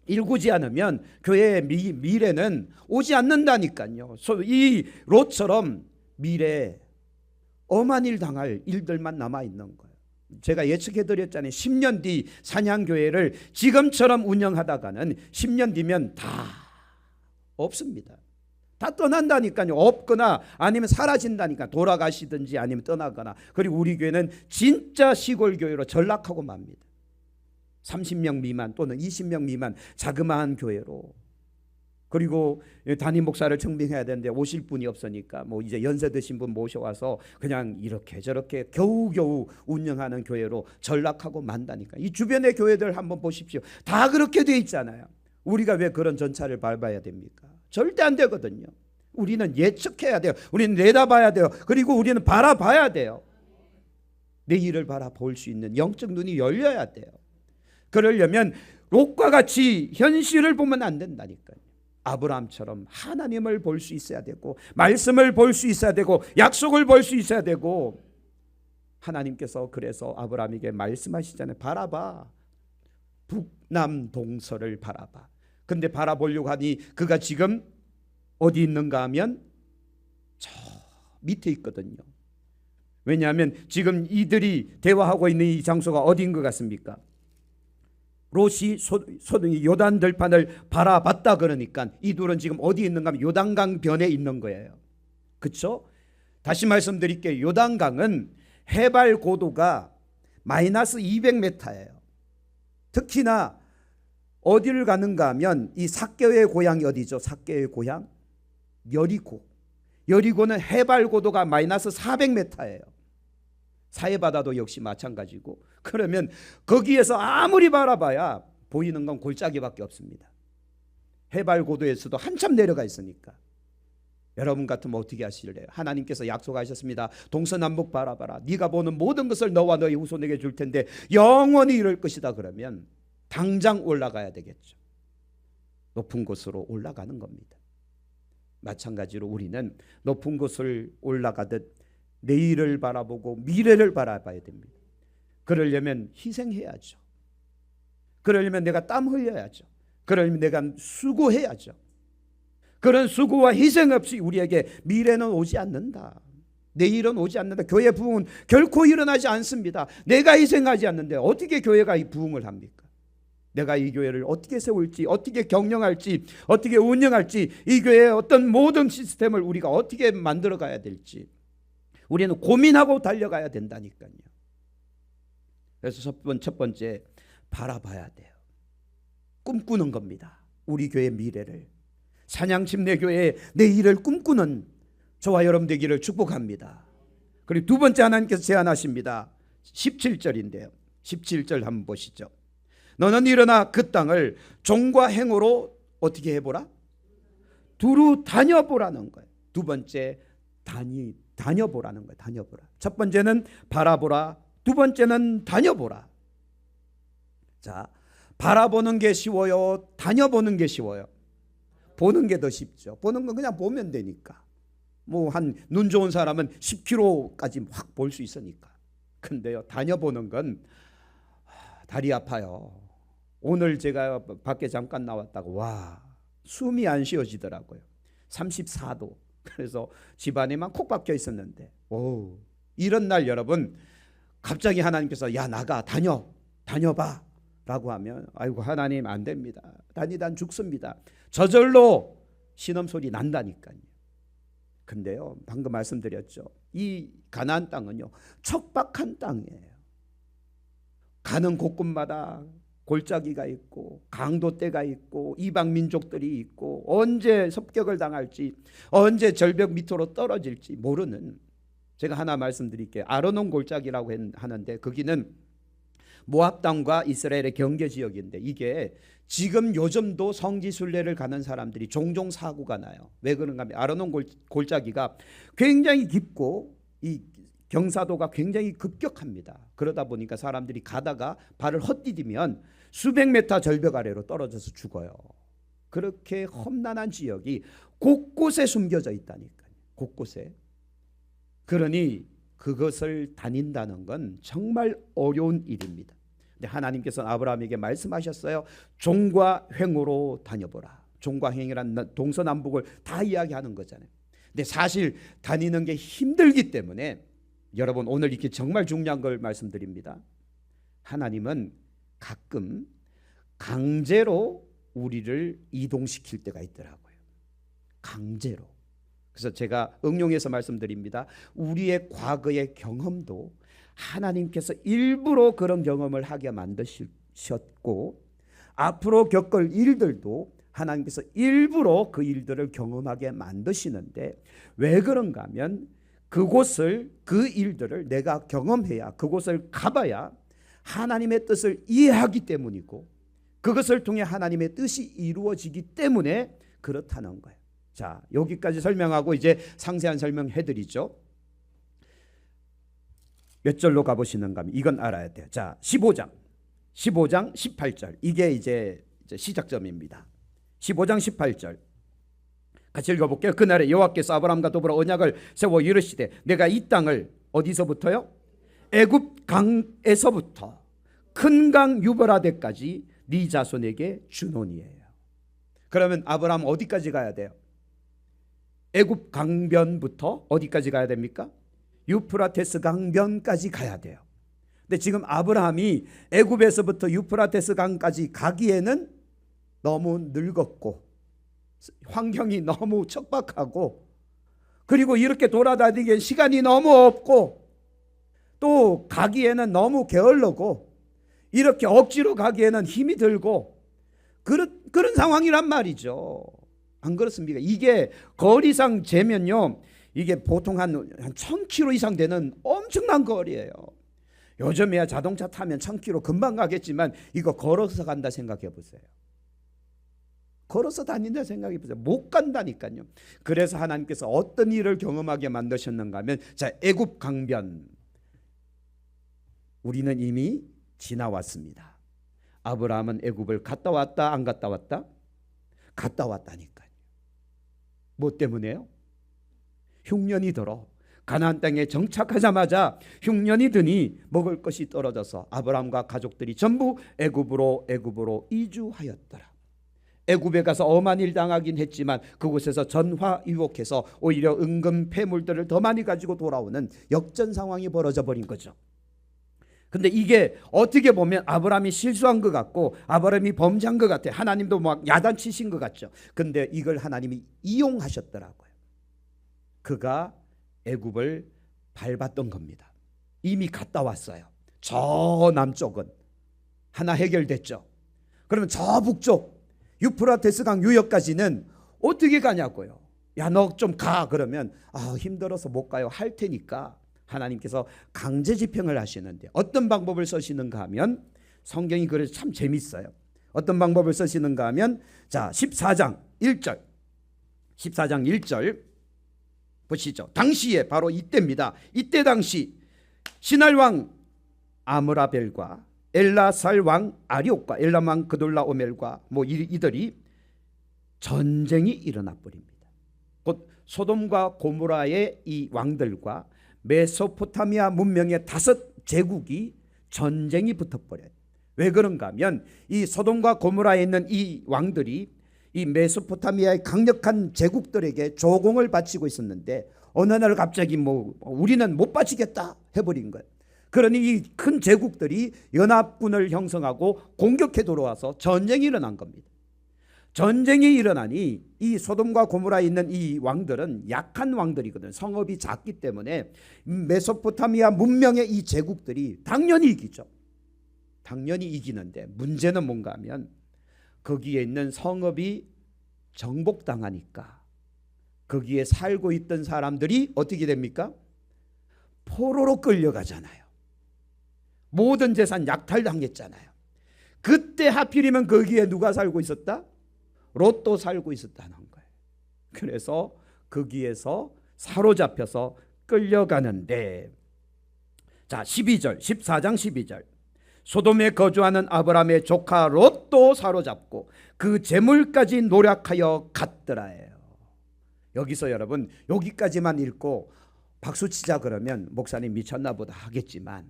일구지 않으면 교회의 미래는 오지 않는다니까요. 이 롯처럼 미래에 엄한 일 당할 일들만 남아있는 거예요. 제가 예측해 드렸잖아요. 10년 뒤 산양교회를 지금처럼 운영하다가는 10년 뒤면 다 없습니다. 다 떠난다니까요. 없거나 아니면 사라진다니까. 돌아가시든지 아니면 떠나거나. 그리고 우리 교회는 진짜 시골 교회로 전락하고 맙니다. 30명 미만 또는 20명 미만 자그마한 교회로. 그리고 담임 목사를 청빙해야 되는데 오실 분이 없으니까 뭐 이제 연세 드신 분 모셔와서 그냥 이렇게 저렇게 겨우겨우 운영하는 교회로 전락하고 만다니까. 이 주변의 교회들 한번 보십시오. 다 그렇게 돼 있잖아요. 우리가 왜 그런 전차를 밟아야 됩니까? 절대 안 되거든요. 우리는 예측해야 돼요. 우리는 내다봐야 돼요. 그리고 우리는 바라봐야 돼요. 내일을 바라볼 수 있는 영적 눈이 열려야 돼요. 그러려면 롯과 같이 현실을 보면 안 된다니까요. 아브라함처럼 하나님을 볼 수 있어야 되고, 말씀을 볼 수 있어야 되고, 약속을 볼 수 있어야 되고. 하나님께서 그래서 아브라함에게 말씀하시잖아요. 바라봐. 북남 동서를 바라봐. 근데 바라보려고 하니 그가 지금 어디 있는가 하면 저 밑에 있거든요. 왜냐하면 지금 이들이 대화하고 있는 이 장소가 어디인 것 같습니까? 롯이 소등이 요단 들판을 바라봤다 그러니까 이 둘은 지금 어디 있는가 하면 요단강 변에 있는 거예요. 그렇죠? 다시 말씀드릴게요. 요단강은 해발 고도가 마이너스 200m예요. 특히나 어디를 가는가 하면 이 삭개의 고향이 어디죠? 삭개의 고향? 여리고. 여리고는 해발 고도가 마이너스 400m예요. 사해바다도 역시 마찬가지고. 그러면 거기에서 아무리 바라봐야 보이는 건 골짜기밖에 없습니다. 해발 고도에서도 한참 내려가 있으니까. 여러분 같으면 어떻게 하실래요? 하나님께서 약속하셨습니다. 동서남북 바라봐라. 네가 보는 모든 것을 너와 너의 후손에게 줄 텐데 영원히 이룰 것이다. 그러면 당장 올라가야 되겠죠. 높은 곳으로 올라가는 겁니다. 마찬가지로 우리는 높은 곳을 올라가듯 내일을 바라보고 미래를 바라봐야 됩니다. 그러려면 희생해야죠. 그러려면 내가 땀 흘려야죠. 그러려면 내가 수고해야죠. 그런 수고와 희생 없이 우리에게 미래는 오지 않는다. 내일은 오지 않는다. 교회 부흥은 결코 일어나지 않습니다. 내가 희생하지 않는데 어떻게 교회가 이 부흥을 합니까? 내가 이 교회를 어떻게 세울지, 어떻게 경영할지, 어떻게 운영할지, 이 교회의 어떤 모든 시스템을 우리가 어떻게 만들어 가야 될지 우리는 고민하고 달려가야 된다니까요. 그래서 첫 번째 바라봐야 돼요. 꿈꾸는 겁니다. 우리 교회의 미래를. 산양침례교회의 내일을 꿈꾸는 저와 여러분 되기를 축복합니다. 그리고 두 번째 하나님께서 제안하십니다. 17절인데요. 17절 한번 보시죠. 너는 일어나 그 땅을 종과 행으로 어떻게 해보라? 두루 다녀보라는 거예요. 두 번째 다녀보라는 거예요. 다녀보라. 첫 번째는 바라보라. 두 번째는 다녀보라. 자, 바라보는 게 쉬워요? 다녀보는 게 쉬워요? 보는 게 더 쉽죠. 보는 건 그냥 보면 되니까. 뭐 한 눈 좋은 사람은 10km까지 확 볼 수 있으니까. 근데요, 다녀보는 건 다리 아파요. 오늘 제가 밖에 잠깐 나왔다가 와, 숨이 안 쉬어지더라고요. 34도. 그래서 집안에만 콕 박혀 있었는데, 오, 이런 날 여러분, 갑자기 하나님께서 야, 나가, 다녀봐 라고 하면, 아이고, 하나님 안 됩니다. 다니단 죽습니다. 저절로 신음소리 난다니까요. 근데요, 방금 말씀드렸죠. 이 가나안 땅은요, 척박한 땅이에요. 가는 곳곳마다 골짜기가 있고 강도떼가 있고 이방 민족들이 있고 언제 습격을 당할지, 언제 절벽 밑으로 떨어질지 모르는, 제가 하나 말씀드릴게요. 아르논 골짜기라고 하는데 거기는 모압 땅과 이스라엘의 경계 지역인데, 이게 지금 요즘도 성지 순례를 가는 사람들이 종종 사고가 나요. 왜 그런가 하면 아르논 골짜기가 굉장히 깊고 이 경사도가 굉장히 급격합니다. 그러다 보니까 사람들이 가다가 발을 헛디디면 수백 메타 절벽 아래로 떨어져서 죽어요. 그렇게 험난한 지역이 곳곳에 숨겨져 있다니까요. 곳곳에. 그러니 그것을 다닌다는 건 정말 어려운 일입니다. 근데 하나님께서 아브라함에게 말씀하셨어요. 종과 횡으로 다녀보라. 종과 횡이란 동서남북을 다 이야기하는 거잖아요. 근데 사실 다니는 게 힘들기 때문에 여러분, 오늘 이렇게 정말 중요한 걸 말씀드립니다. 하나님은 가끔 강제로 우리를 이동시킬 때가 있더라고요. 강제로. 그래서 제가 응용해서 말씀드립니다. 우리의 과거의 경험도 하나님께서 일부러 그런 경험을 하게 만드셨고, 앞으로 겪을 일들도 하나님께서 일부러 그 일들을 경험하게 만드시는데, 왜 그런가 하면 그곳을, 그 일들을 내가 경험해야, 그곳을 가봐야 하나님의 뜻을 이해하기 때문이고, 그것을 통해 하나님의 뜻이 이루어지기 때문에 그렇다는 거예요. 자, 여기까지 설명하고 이제 상세한 설명해 드리죠. 몇 절로 가보시는가 하면 이건 알아야 돼요. 자, 15장 18절. 이게 이제 시작점입니다. 15장 18절 같이 읽어볼게요. 그날에 여호와께서 아브라함과 더불어 언약을 세워 이르시되 내가 이 땅을 어디서부터요? 애굽 강에서부터 큰 강 유브라데까지 네 자손에게 주노니에요. 그러면 아브라함 어디까지 가야 돼요? 애굽 강변부터 어디까지 가야 됩니까? 유프라테스 강변까지 가야 돼요. 근데 지금 아브라함이 애굽에서부터 유프라테스 강까지 가기에는 너무 늙었고 환경이 너무 척박하고, 그리고 이렇게 돌아다니기엔 시간이 너무 없고, 또 가기에는 너무 게을르고, 이렇게 억지로 가기에는 힘이 들고, 그런 상황이란 말이죠. 안 그렇습니까? 이게 거리상 재면요, 이게 보통 한 1000km 이상 되는 엄청난 거리예요. 요즘에야 자동차 타면 1000km 금방 가겠지만 이거 걸어서 간다 생각해 보세요. 걸어서 다닌다 생각해 보세요. 못 간다니까요. 그래서 하나님께서 어떤 일을 경험하게 만드셨는가 하면, 자, 애굽 강변 우리는 이미 지나왔습니다. 아브라함은 애굽을 갔다 왔다 안 갔다 왔다? 갔다 왔다니까요. 뭐 때문에요? 흉년이 들어 가나안 땅에 정착하자마자 흉년이 드니 먹을 것이 떨어져서 아브라함과 가족들이 전부 애굽으로 이주하였더라. 애굽에 가서 엄한 일 당하긴 했지만 그곳에서 전화위복해서 오히려 은금 폐물들을 더 많이 가지고 돌아오는 역전 상황이 벌어져 버린 거죠. 근데 이게 어떻게 보면 아브라함이 실수한 것 같고 아브라함이 범죄한 것 같아요. 하나님도 막 야단치신 것 같죠. 근데 이걸 하나님이 이용하셨더라고요. 그가 애굽을 밟았던 겁니다. 이미 갔다 왔어요. 저 남쪽은 하나 해결됐죠. 그러면 저 북쪽 유프라테스 강 유역까지는 어떻게 가냐고요. 야, 너 좀 가. 그러면 힘들어서 못 가요 할 테니까 하나님께서 강제 집행을 하시는데, 어떤 방법을 쓰시는가 하면, 성경이 그래서 참 재밌어요. 어떤 방법을 쓰시는가 하면, 자, 14장 1절 보시죠. 당시에 바로 이때입니다. 이때 당시 신할 왕 아므라벨과 엘라살 왕 아리옥과 엘람 왕 그돌라오멜과 이들이 전쟁이 일어나 버립니다. 곧 소돔과 고모라의 이 왕들과 메소포타미아 문명의 5 제국이 전쟁이 붙어버려요. 왜 그런가 하면 이 소돔과 고모라에 있는 이 왕들이 이 메소포타미아의 강력한 제국들에게 조공을 바치고 있었는데 어느 날 갑자기 우리는 못 바치겠다 해버린 거예요. 그러니 이 큰 제국들이 연합군을 형성하고 공격해 들어와서 전쟁이 일어난 겁니다. 전쟁이 일어나니 이 소돔과 고모라에 있는 이 왕들은 약한 왕들이거든. 성읍이 작기 때문에 메소포타미아 문명의 이 제국들이 당연히 이기죠. 당연히 이기는데 문제는 뭔가 하면 거기에 있는 성읍이 정복당하니까 거기에 살고 있던 사람들이 어떻게 됩니까? 포로로 끌려가잖아요. 모든 재산 약탈당했잖아요. 그때 하필이면 거기에 누가 살고 있었다? 롯도 살고 있었다는 거예요. 그래서 거기에서 사로잡혀서 끌려가는데, 자 12절 14장 12절 소돔에 거주하는 아브라함의 조카 롯도 사로잡고 그 재물까지 노략하여 갔더라예요. 여기서 여러분 여기까지만 읽고 박수치자 그러면 목사님 미쳤나 보다 하겠지만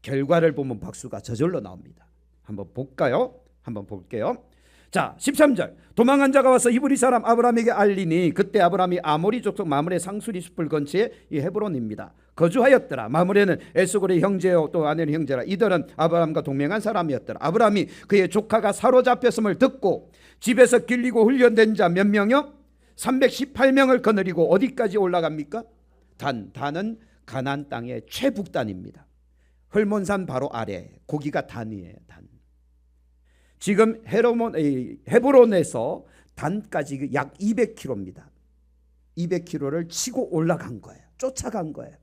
결과를 보면 박수가 저절로 나옵니다. 한번 볼까요? 한번 볼게요. 자 13절 도망한 자가 와서 히브리 사람 아브라함에게 알리니 그때 아브라함이 아모리 족속 마므레 상수리 숲을 근처에 이 헤브론입니다. 거주하였더라. 마므레는 에스골의 형제요 또 아내는 형제라. 이들은 아브라함과 동맹한 사람이었더라. 아브라함이 그의 조카가 사로잡혔음을 듣고 집에서 길리고 훈련된 자 몇 명이요? 318명을 거느리고 어디까지 올라갑니까? 단은 가나안 땅의 최북단입니다. 헐몬산 바로 아래 거기가 단이에요. 단. 지금 헤브론에서 단까지 약 200km입니다. 200km를 치고 올라간 거예요. 쫓아간 거예요.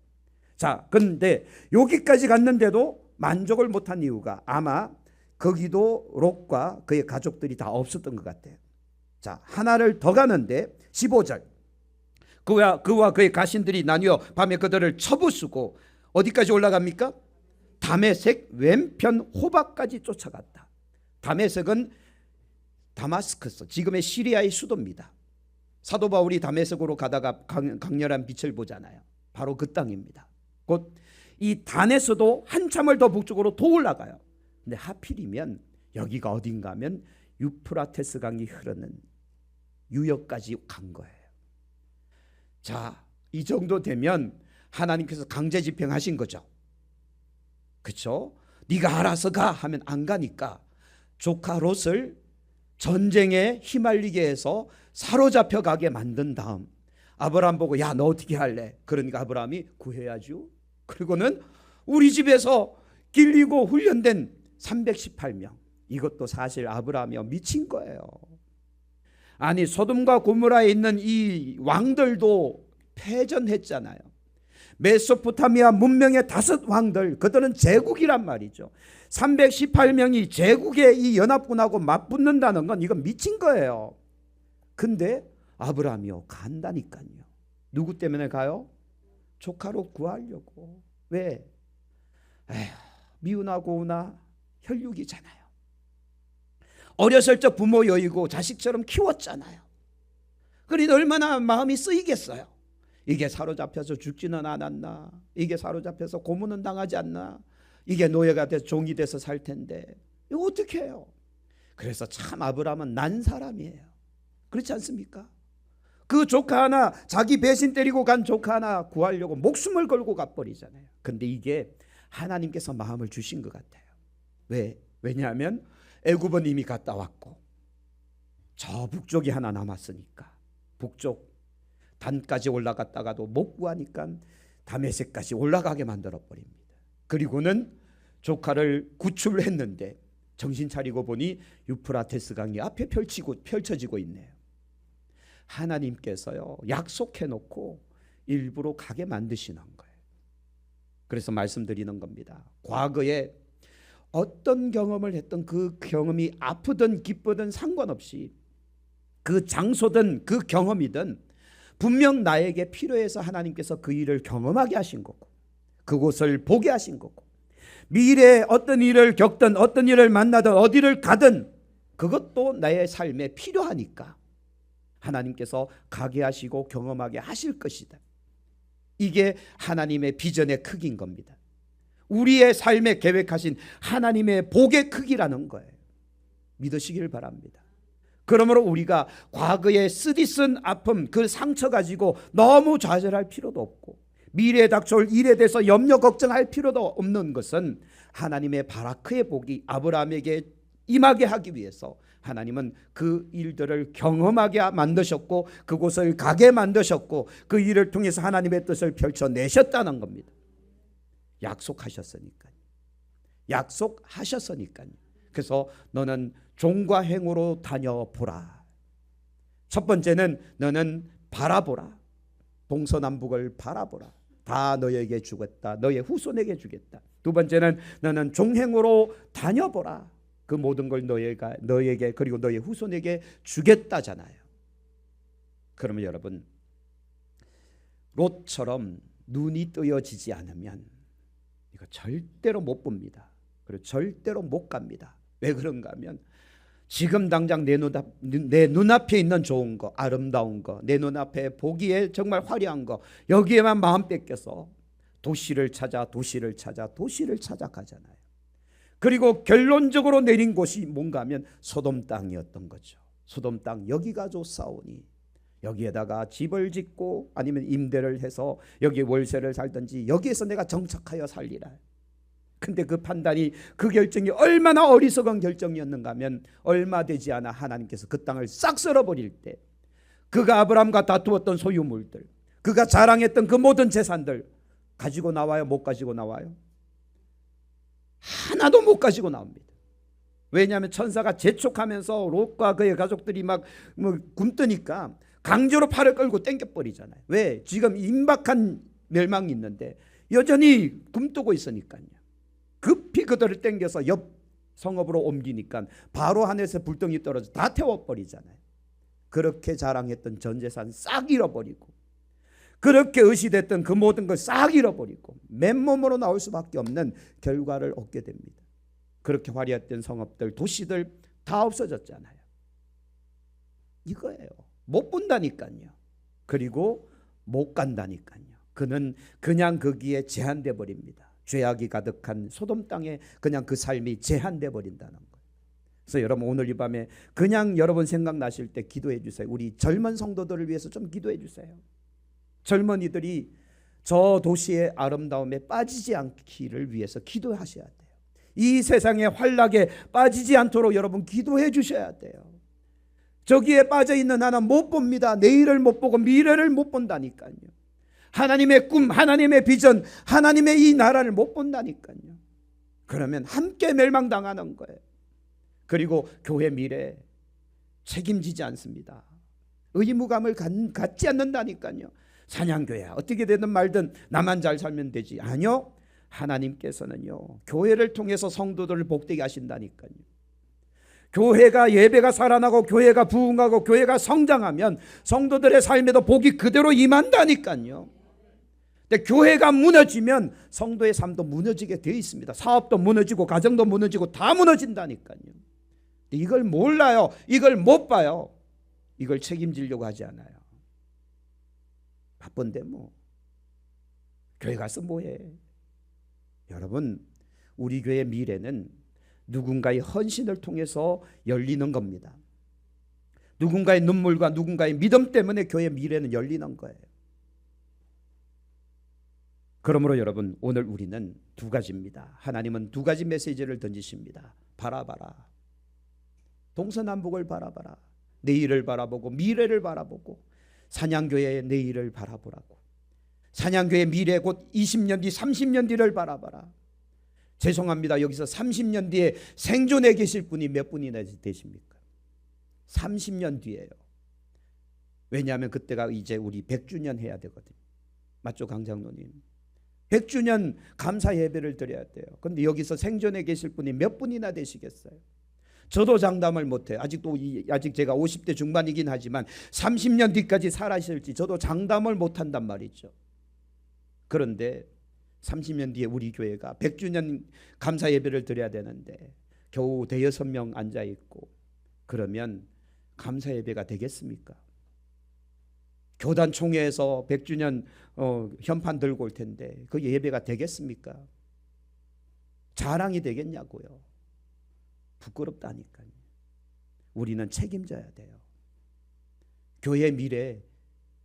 자, 그런데 여기까지 갔는데도 만족을 못한 이유가 아마 거기도 롯과 그의 가족들이 다 없었던 것 같아요. 자, 하나를 더 가는데 15절 그와 그의 가신들이 나뉘어 밤에 그들을 쳐부수고 어디까지 올라갑니까? 다메섹 왼편 호박까지 쫓아갔다. 다메섹은 다마스커스 지금의 시리아의 수도입니다. 사도 바울이 다메섹으로 가다가 강렬한 빛을 보잖아요. 바로 그 땅입니다. 곧 이 단에서도 한참을 더 북쪽으로 더 올라가요. 근데 하필이면 여기가 어딘가 하면 유프라테스 강이 흐르는 유역까지 간 거예요. 자, 이 정도 되면 하나님께서 강제 집행하신 거죠. 그렇죠? 네가 알아서 가 하면 안 가니까 조카 롯을 전쟁에 휘말리게 해서 사로잡혀 가게 만든 다음 아브라함 보고 야 너 어떻게 할래? 그러니까 아브라함이 구해야죠. 그리고는 우리 집에서 길리고 훈련된 318명 이것도 사실 아브라함이 미친 거예요. 아니 소돔과 고모라에 있는 이 왕들도 패전했잖아요. 메소포타미아 문명의 5 왕들 그들은 제국이란 말이죠. 318명이 제국의 이 연합군하고 맞붙는다는 건 이건 미친 거예요. 근데 아브라함이요 간다니까요. 누구 때문에 가요? 조카로 구하려고. 왜? 미우나 고우나 혈육이잖아요. 어렸을 적 부모 여의고 자식처럼 키웠잖아요. 그러니 얼마나 마음이 쓰이겠어요. 이게 사로잡혀서 죽지는 않았나? 이게 사로잡혀서 고문은 당하지 않나? 이게 노예가 돼서 종이 돼서 살 텐데 이거 어떻게 해요? 그래서 참 아브라함은 난 사람이에요. 그렇지 않습니까? 그 조카 하나 자기 배신 때리고 간 조카 하나 구하려고 목숨을 걸고 가버리잖아요. 근데 이게 하나님께서 마음을 주신 것 같아요. 왜? 왜냐하면 애굽은 이미 갔다 왔고 저 북쪽이 하나 남았으니까 북쪽 단까지 올라갔다가도 못 구하니까 다메섹까지 올라가게 만들어 버립니다. 그리고는 조카를 구출했는데 정신 차리고 보니 유프라테스 강이 앞에 펼쳐지고 있네요. 하나님께서요 약속해 놓고 일부러 가게 만드시는 거예요. 그래서 말씀드리는 겁니다. 과거에 어떤 경험을 했던 그 경험이 아프든 기쁘든 상관없이 그 장소든 그 경험이든 분명 나에게 필요해서 하나님께서 그 일을 경험하게 하신 거고 그곳을 보게 하신 거고 미래에 어떤 일을 겪든 어떤 일을 만나든 어디를 가든 그것도 나의 삶에 필요하니까 하나님께서 가게 하시고 경험하게 하실 것이다. 이게 하나님의 비전의 크기인 겁니다. 우리의 삶에 계획하신 하나님의 복의 크기라는 거예요. 믿으시길 바랍니다. 그러므로 우리가 과거에 쓰디쓴 아픔, 그 상처 가지고 너무 좌절할 필요도 없고 미래에 닥쳐올 일에 대해서 염려 걱정할 필요도 없는 것은 하나님의 바라크의 복이 아브라함에게 임하게 하기 위해서 하나님은 그 일들을 경험하게 만드셨고 그곳을 가게 만드셨고 그 일을 통해서 하나님의 뜻을 펼쳐내셨다는 겁니다. 약속하셨으니까요. 약속하셨으니까요. 그래서 너는 종과 행으로 다녀보라. 첫 번째는 너는 바라보라. 동서남북을 바라보라. 다 너에게 주겠다. 너의 후손에게 주겠다. 두 번째는 너는 종행으로 다녀보라. 그 모든 걸 너에게 그리고 너의 후손에게 주겠다잖아요. 그러면 여러분, 롯처럼 눈이 뜨여지지 않으면 이거 절대로 못 봅니다. 그리고 절대로 못 갑니다. 왜 그런가 하면 지금 당장 내 눈앞에 있는 좋은 거, 아름다운 거, 내 눈앞에 보기에 정말 화려한 거, 여기에만 마음 뺏겨서 도시를 찾아 가잖아요. 그리고 결론적으로 내린 곳이 뭔가 하면 소돔 땅이었던 거죠. 소돔 땅 여기가 좋사오니 여기에다가 집을 짓고 아니면 임대를 해서 여기 월세를 살든지 여기에서 내가 정착하여 살리라. 근데 그 판단이, 그 결정이 얼마나 어리석은 결정이었는가 하면 얼마 되지 않아 하나님께서 그 땅을 싹 썰어버릴 때 그가 아브라함과 다투었던 소유물들, 그가 자랑했던 그 모든 재산들 가지고 나와요? 못 가지고 나와요? 하나도 못 가지고 나옵니다. 왜냐하면 천사가 재촉하면서 롯과 그의 가족들이 막 굼뜨니까 강제로 팔을 끌고 땡겨버리잖아요. 왜? 지금 임박한 멸망이 있는데 여전히 굼뜨고 있으니까요. 급히 그들을 땡겨서 옆 성읍으로 옮기니까 바로 하늘에서 불덩이 떨어져 다 태워버리잖아요. 그렇게 자랑했던 전 재산 싹 잃어버리고, 그렇게 의시됐던 그 모든 걸 싹 잃어버리고 맨몸으로 나올 수밖에 없는 결과를 얻게 됩니다. 그렇게 화려했던 성읍들, 도시들 다 없어졌잖아요. 이거예요. 못 본다니까요. 그리고 못 간다니까요. 그는 그냥 거기에 제한돼 버립니다. 죄악이 가득한 소돔 땅에 그냥 그 삶이 제한돼 버린다는 거예요. 그래서 여러분, 오늘 이 밤에 그냥 여러분 생각나실 때 기도해 주세요. 우리 젊은 성도들을 위해서 좀 기도해 주세요. 젊은이들이 저 도시의 아름다움에 빠지지 않기를 위해서 기도하셔야 돼요. 이 세상의 환락에 빠지지 않도록 여러분 기도해 주셔야 돼요. 저기에 빠져있는 나는 못 봅니다. 내일을 못 보고 미래를 못 본다니까요. 하나님의 꿈, 하나님의 비전, 하나님의 이 나라를 못 본다니까요. 그러면 함께 멸망당하는 거예요. 그리고 교회 미래 책임지지 않습니다. 의무감을 갖지 않는다니까요. 사냥교회야 어떻게 되든 말든 나만 잘 살면 되지. 아니요, 하나님께서는요 교회를 통해서 성도들을 복되게 하신다니까요. 교회가, 예배가 살아나고 교회가 부흥하고 교회가 성장하면 성도들의 삶에도 복이 그대로 임한다니까요. 근데 교회가 무너지면 성도의 삶도 무너지게 되어 있습니다. 사업도 무너지고 가정도 무너지고 다 무너진다니까요. 이걸 몰라요. 이걸 못 봐요. 이걸 책임지려고 하지 않아요. 바쁜데 뭐 교회 가서 뭐해. 여러분, 우리 교회의 미래는 누군가의 헌신을 통해서 열리는 겁니다. 누군가의 눈물과 누군가의 믿음 때문에 교회의 미래는 열리는 거예요. 그러므로 여러분, 오늘 우리는 두 가지입니다. 하나님은 두 가지 메시지를 던지십니다. 바라봐라. 동서남북을 바라봐라. 내일을 바라보고 미래를 바라보고 사냥교회의 내일을 바라보라고. 사냥교회의 미래 곧 20년 뒤 30년 뒤를 바라봐라. 죄송합니다. 여기서 30년 뒤에 생존해 계실 분이 몇 분이나 되십니까? 30년 뒤에요. 왜냐하면 그때가 이제 우리 100주년 해야 되거든요. 맞죠, 강장로님? 100주년 감사 예배를 드려야 돼요. 그런데 여기서 생존해 계실 분이 몇 분이나 되시겠어요? 저도 장담을 못해요. 아직 제가 50대 중반이긴 하지만 30년 뒤까지 살아있을지 저도 장담을 못한단 말이죠. 그런데 30년 뒤에 우리 교회가 100주년 감사 예배를 드려야 되는데 겨우 대여섯 명 앉아 있고 그러면 감사 예배가 되겠습니까? 교단 총회에서 100주년 현판 들고 올 텐데 그 예배가 되겠습니까? 자랑이 되겠냐고요. 부끄럽다니까요. 우리는 책임져야 돼요. 교회 미래,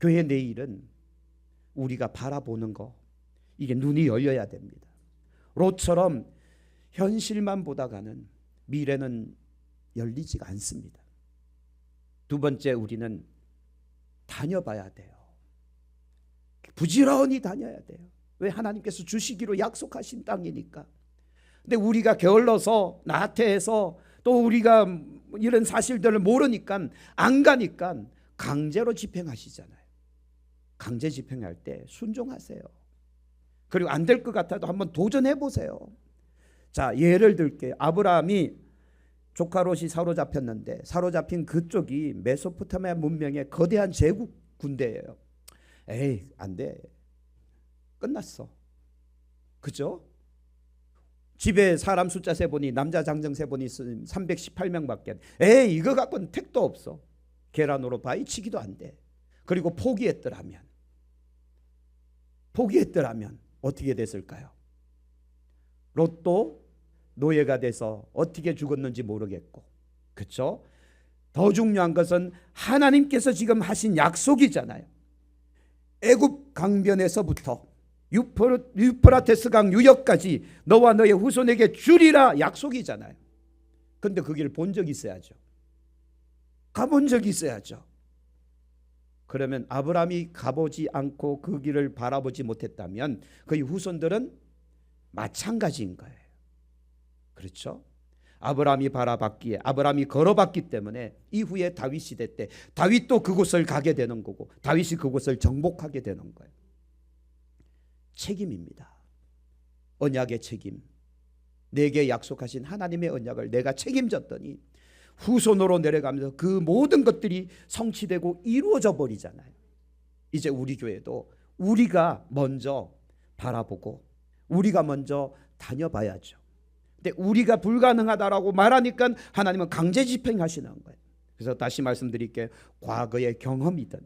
교회 내일은 우리가 바라보는 거, 이게 눈이 열려야 됩니다. 롯처럼 현실만 보다가는 미래는 열리지가 않습니다. 두 번째, 우리는 다녀봐야 돼요. 부지런히 다녀야 돼요. 왜? 하나님께서 주시기로 약속하신 땅이니까. 근데 우리가 게을러서 나태해서 또 우리가 이런 사실들을 모르니까 안 가니까 강제로 집행하시잖아요. 강제 집행할 때 순종하세요. 그리고 안 될 것 같아도 한번 도전해 보세요. 자, 예를 들게요. 아브라함이 조카 롯이 사로잡혔는데 사로잡힌 그쪽이 메소포타미아 문명의 거대한 제국 군대예요. 에이, 안 돼. 끝났어. 그죠? 집에 사람 숫자 세보니 남자 장정 세보니 318명밖에. 에이, 이거 갖고는 택도 없어. 계란으로 바위치기도 안 돼. 그리고 포기했더라면 어떻게 됐을까요? 롯도 노예가 돼서 어떻게 죽었는지 모르겠고, 그렇죠? 더 중요한 것은 하나님께서 지금 하신 약속이잖아요. 애굽 강변에서부터 유프라테스 강 유역까지 너와 너의 후손에게 주리라 약속이잖아요. 근데 그 길 본 적이 있어야죠. 가본 적이 있어야죠. 그러면 아브라함이 가보지 않고 그 길을 바라보지 못했다면 그의 후손들은 마찬가지인 거예요. 그렇죠? 아브라함이 바라봤기에, 아브라함이 걸어봤기 때문에 이후에 다윗 시대 때 다윗도 그곳을 가게 되는 거고 다윗이 그곳을 정복하게 되는 거예요. 책임입니다. 언약의 책임. 내게 약속하신 하나님의 언약을 내가 책임졌더니 후손으로 내려가면서 그 모든 것들이 성취되고 이루어져 버리잖아요. 이제 우리 교회도 우리가 먼저 바라보고 우리가 먼저 다녀봐야죠. 근데 우리가 불가능하다라고 말하니까 하나님은 강제 집행하시는 거예요. 그래서 다시 말씀드릴게요. 과거의 경험이든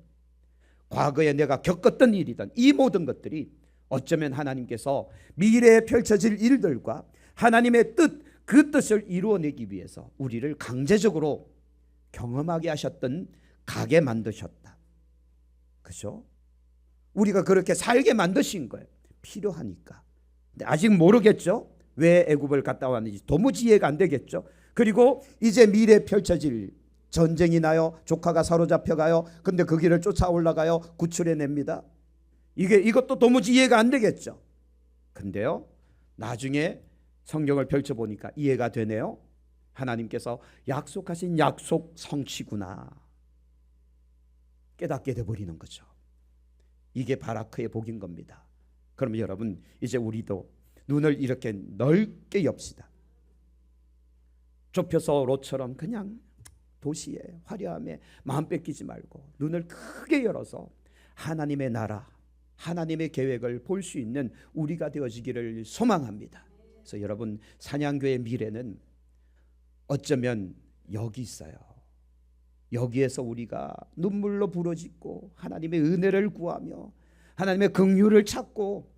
과거에 내가 겪었던 일이든 이 모든 것들이 어쩌면 하나님께서 미래에 펼쳐질 일들과 하나님의 뜻, 그 뜻을 이루어내기 위해서 우리를 강제적으로 경험하게 하셨던, 가게 만드셨다. 그죠? 우리가 그렇게 살게 만드신 거예요. 필요하니까. 근데 아직 모르겠죠? 왜 애굽을 갔다 왔는지 도무지 이해가 안 되겠죠? 그리고 이제 미래에 펼쳐질 전쟁이 나요. 조카가 사로잡혀가요. 근데 그 길을 쫓아 올라가요. 구출해냅니다. 이것도 도무지 이해가 안 되겠죠? 근데요, 나중에 성경을 펼쳐보니까 이해가 되네요. 하나님께서 약속하신 약속 성취구나 깨닫게 돼버리는 거죠. 이게 바라크의 복인 겁니다. 그러면 여러분, 이제 우리도 눈을 이렇게 넓게 엽시다. 좁혀서 롯처럼 그냥 도시의 화려함에 마음 뺏기지 말고 눈을 크게 열어서 하나님의 나라, 하나님의 계획을 볼 수 있는 우리가 되어지기를 소망합니다. 그래서 여러분, 사냥교의 미래는 어쩌면 여기 있어요. 여기에서 우리가 눈물로 부르짖고 하나님의 은혜를 구하며 하나님의 긍휼을 찾고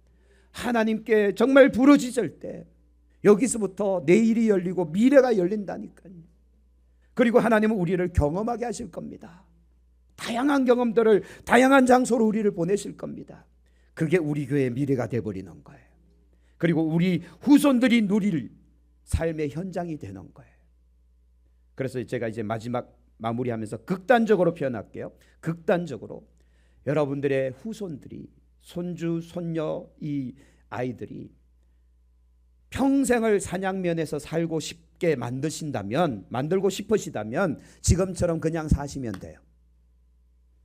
하나님께 정말 부르짖을 때 여기서부터 내일이 열리고 미래가 열린다니까요. 그리고 하나님은 우리를 경험하게 하실 겁니다. 다양한 경험들을 다양한 장소로 우리를 보내실 겁니다. 그게 우리 교회의 미래가 되어버리는 거예요. 그리고 우리 후손들이 누릴 삶의 현장이 되는 거예요. 그래서 제가 이제 마지막 마무리하면서 극단적으로 표현할게요. 극단적으로 여러분들의 후손들이, 손주, 손녀, 이 아이들이 평생을 사냥면에서 살고 싶게 만들고 싶으시다면 지금처럼 그냥 사시면 돼요.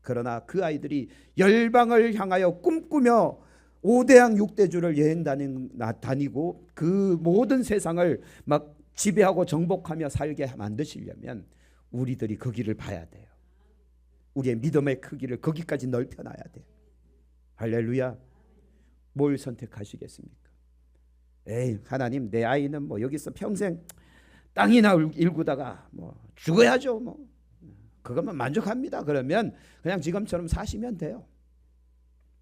그러나 그 아이들이 열방을 향하여 꿈꾸며 5대양 6대주를 여행 다니고 그 모든 세상을 막 지배하고 정복하며 살게 만드시려면 우리들이 그 길을 봐야 돼요. 우리의 믿음의 크기를 거기까지 넓혀놔야 돼요. 할렐루야. 뭘 선택하시겠습니까? 에이, 하나님, 내 아이는 뭐 여기서 평생 땅이나 일구다가 뭐 죽어야죠. 뭐 그것만 만족합니다. 그러면 그냥 지금처럼 사시면 돼요.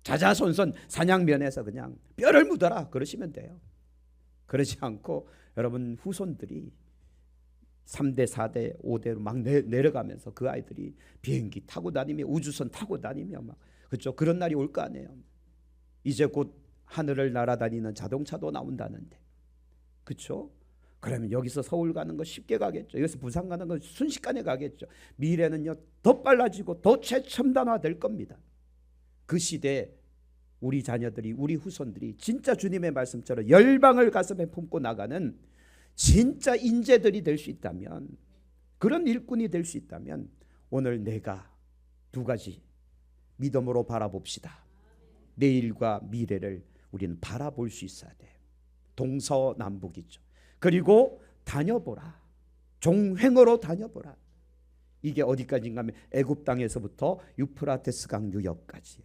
자자손손 사냥면에서 그냥 뼈를 묻어라 그러시면 돼요. 그러지 않고 여러분 후손들이 3대, 4대, 5대로 막 내려가면서 그 아이들이 비행기 타고 다니며 우주선 타고 다니며 막 그렇죠. 그런 날이 올 거 아니에요. 이제 곧 하늘을 날아다니는 자동차도 나온다는데, 그렇죠? 그러면 여기서 서울 가는 거 쉽게 가겠죠. 여기서 부산 가는 거 순식간에 가겠죠. 미래는요 더 빨라지고 더 최첨단화 될 겁니다. 그 시대에 우리 자녀들이, 우리 후손들이 진짜 주님의 말씀처럼 열방을 가슴에 품고 나가는 진짜 인재들이 될 수 있다면, 그런 일꾼이 될 수 있다면 오늘 내가 두 가지 믿음으로 바라봅시다. 내일과 미래를 우리는 바라볼 수 있어야 돼요. 동서남북이죠. 그리고 다녀보라. 종횡으로 다녀보라. 이게 어디까지인가 하면 애굽 땅에서부터 유프라테스 강 유역까지.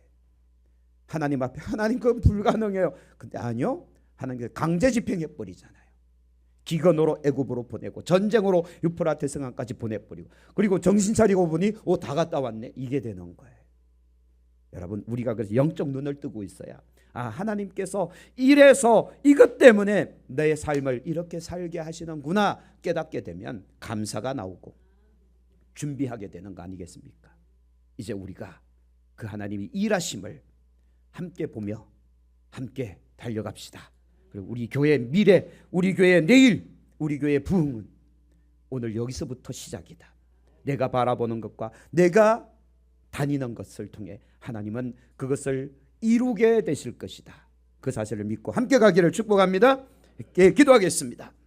하나님 앞에, 하나님 그건 불가능해요. 근데 아니요, 하나님께서 강제 집행해 버리잖아요. 기근으로 애굽으로 보내고 전쟁으로 유프라테스 강까지 보내버리고, 그리고 정신 차리고 보니 다 갔다 왔네. 이게 되는 거예요. 여러분, 우리가 그래서 영적 눈을 뜨고 있어야, 하나님께서 이래서 이것 때문에 내 삶을 이렇게 살게 하시는구나 깨닫게 되면 감사가 나오고 준비하게 되는 거 아니겠습니까? 이제 우리가 그 하나님이 일하심을 함께 보며 함께 달려갑시다. 그리고 우리 교회의 미래, 우리 교회의 내일, 우리 교회의 부흥은 오늘 여기서부터 시작이다. 내가 바라보는 것과 내가 다니는 것을 통해 하나님은 그것을 이루게 되실 것이다. 그 사실을 믿고 함께 가기를 축복합니다. 기도하겠습니다.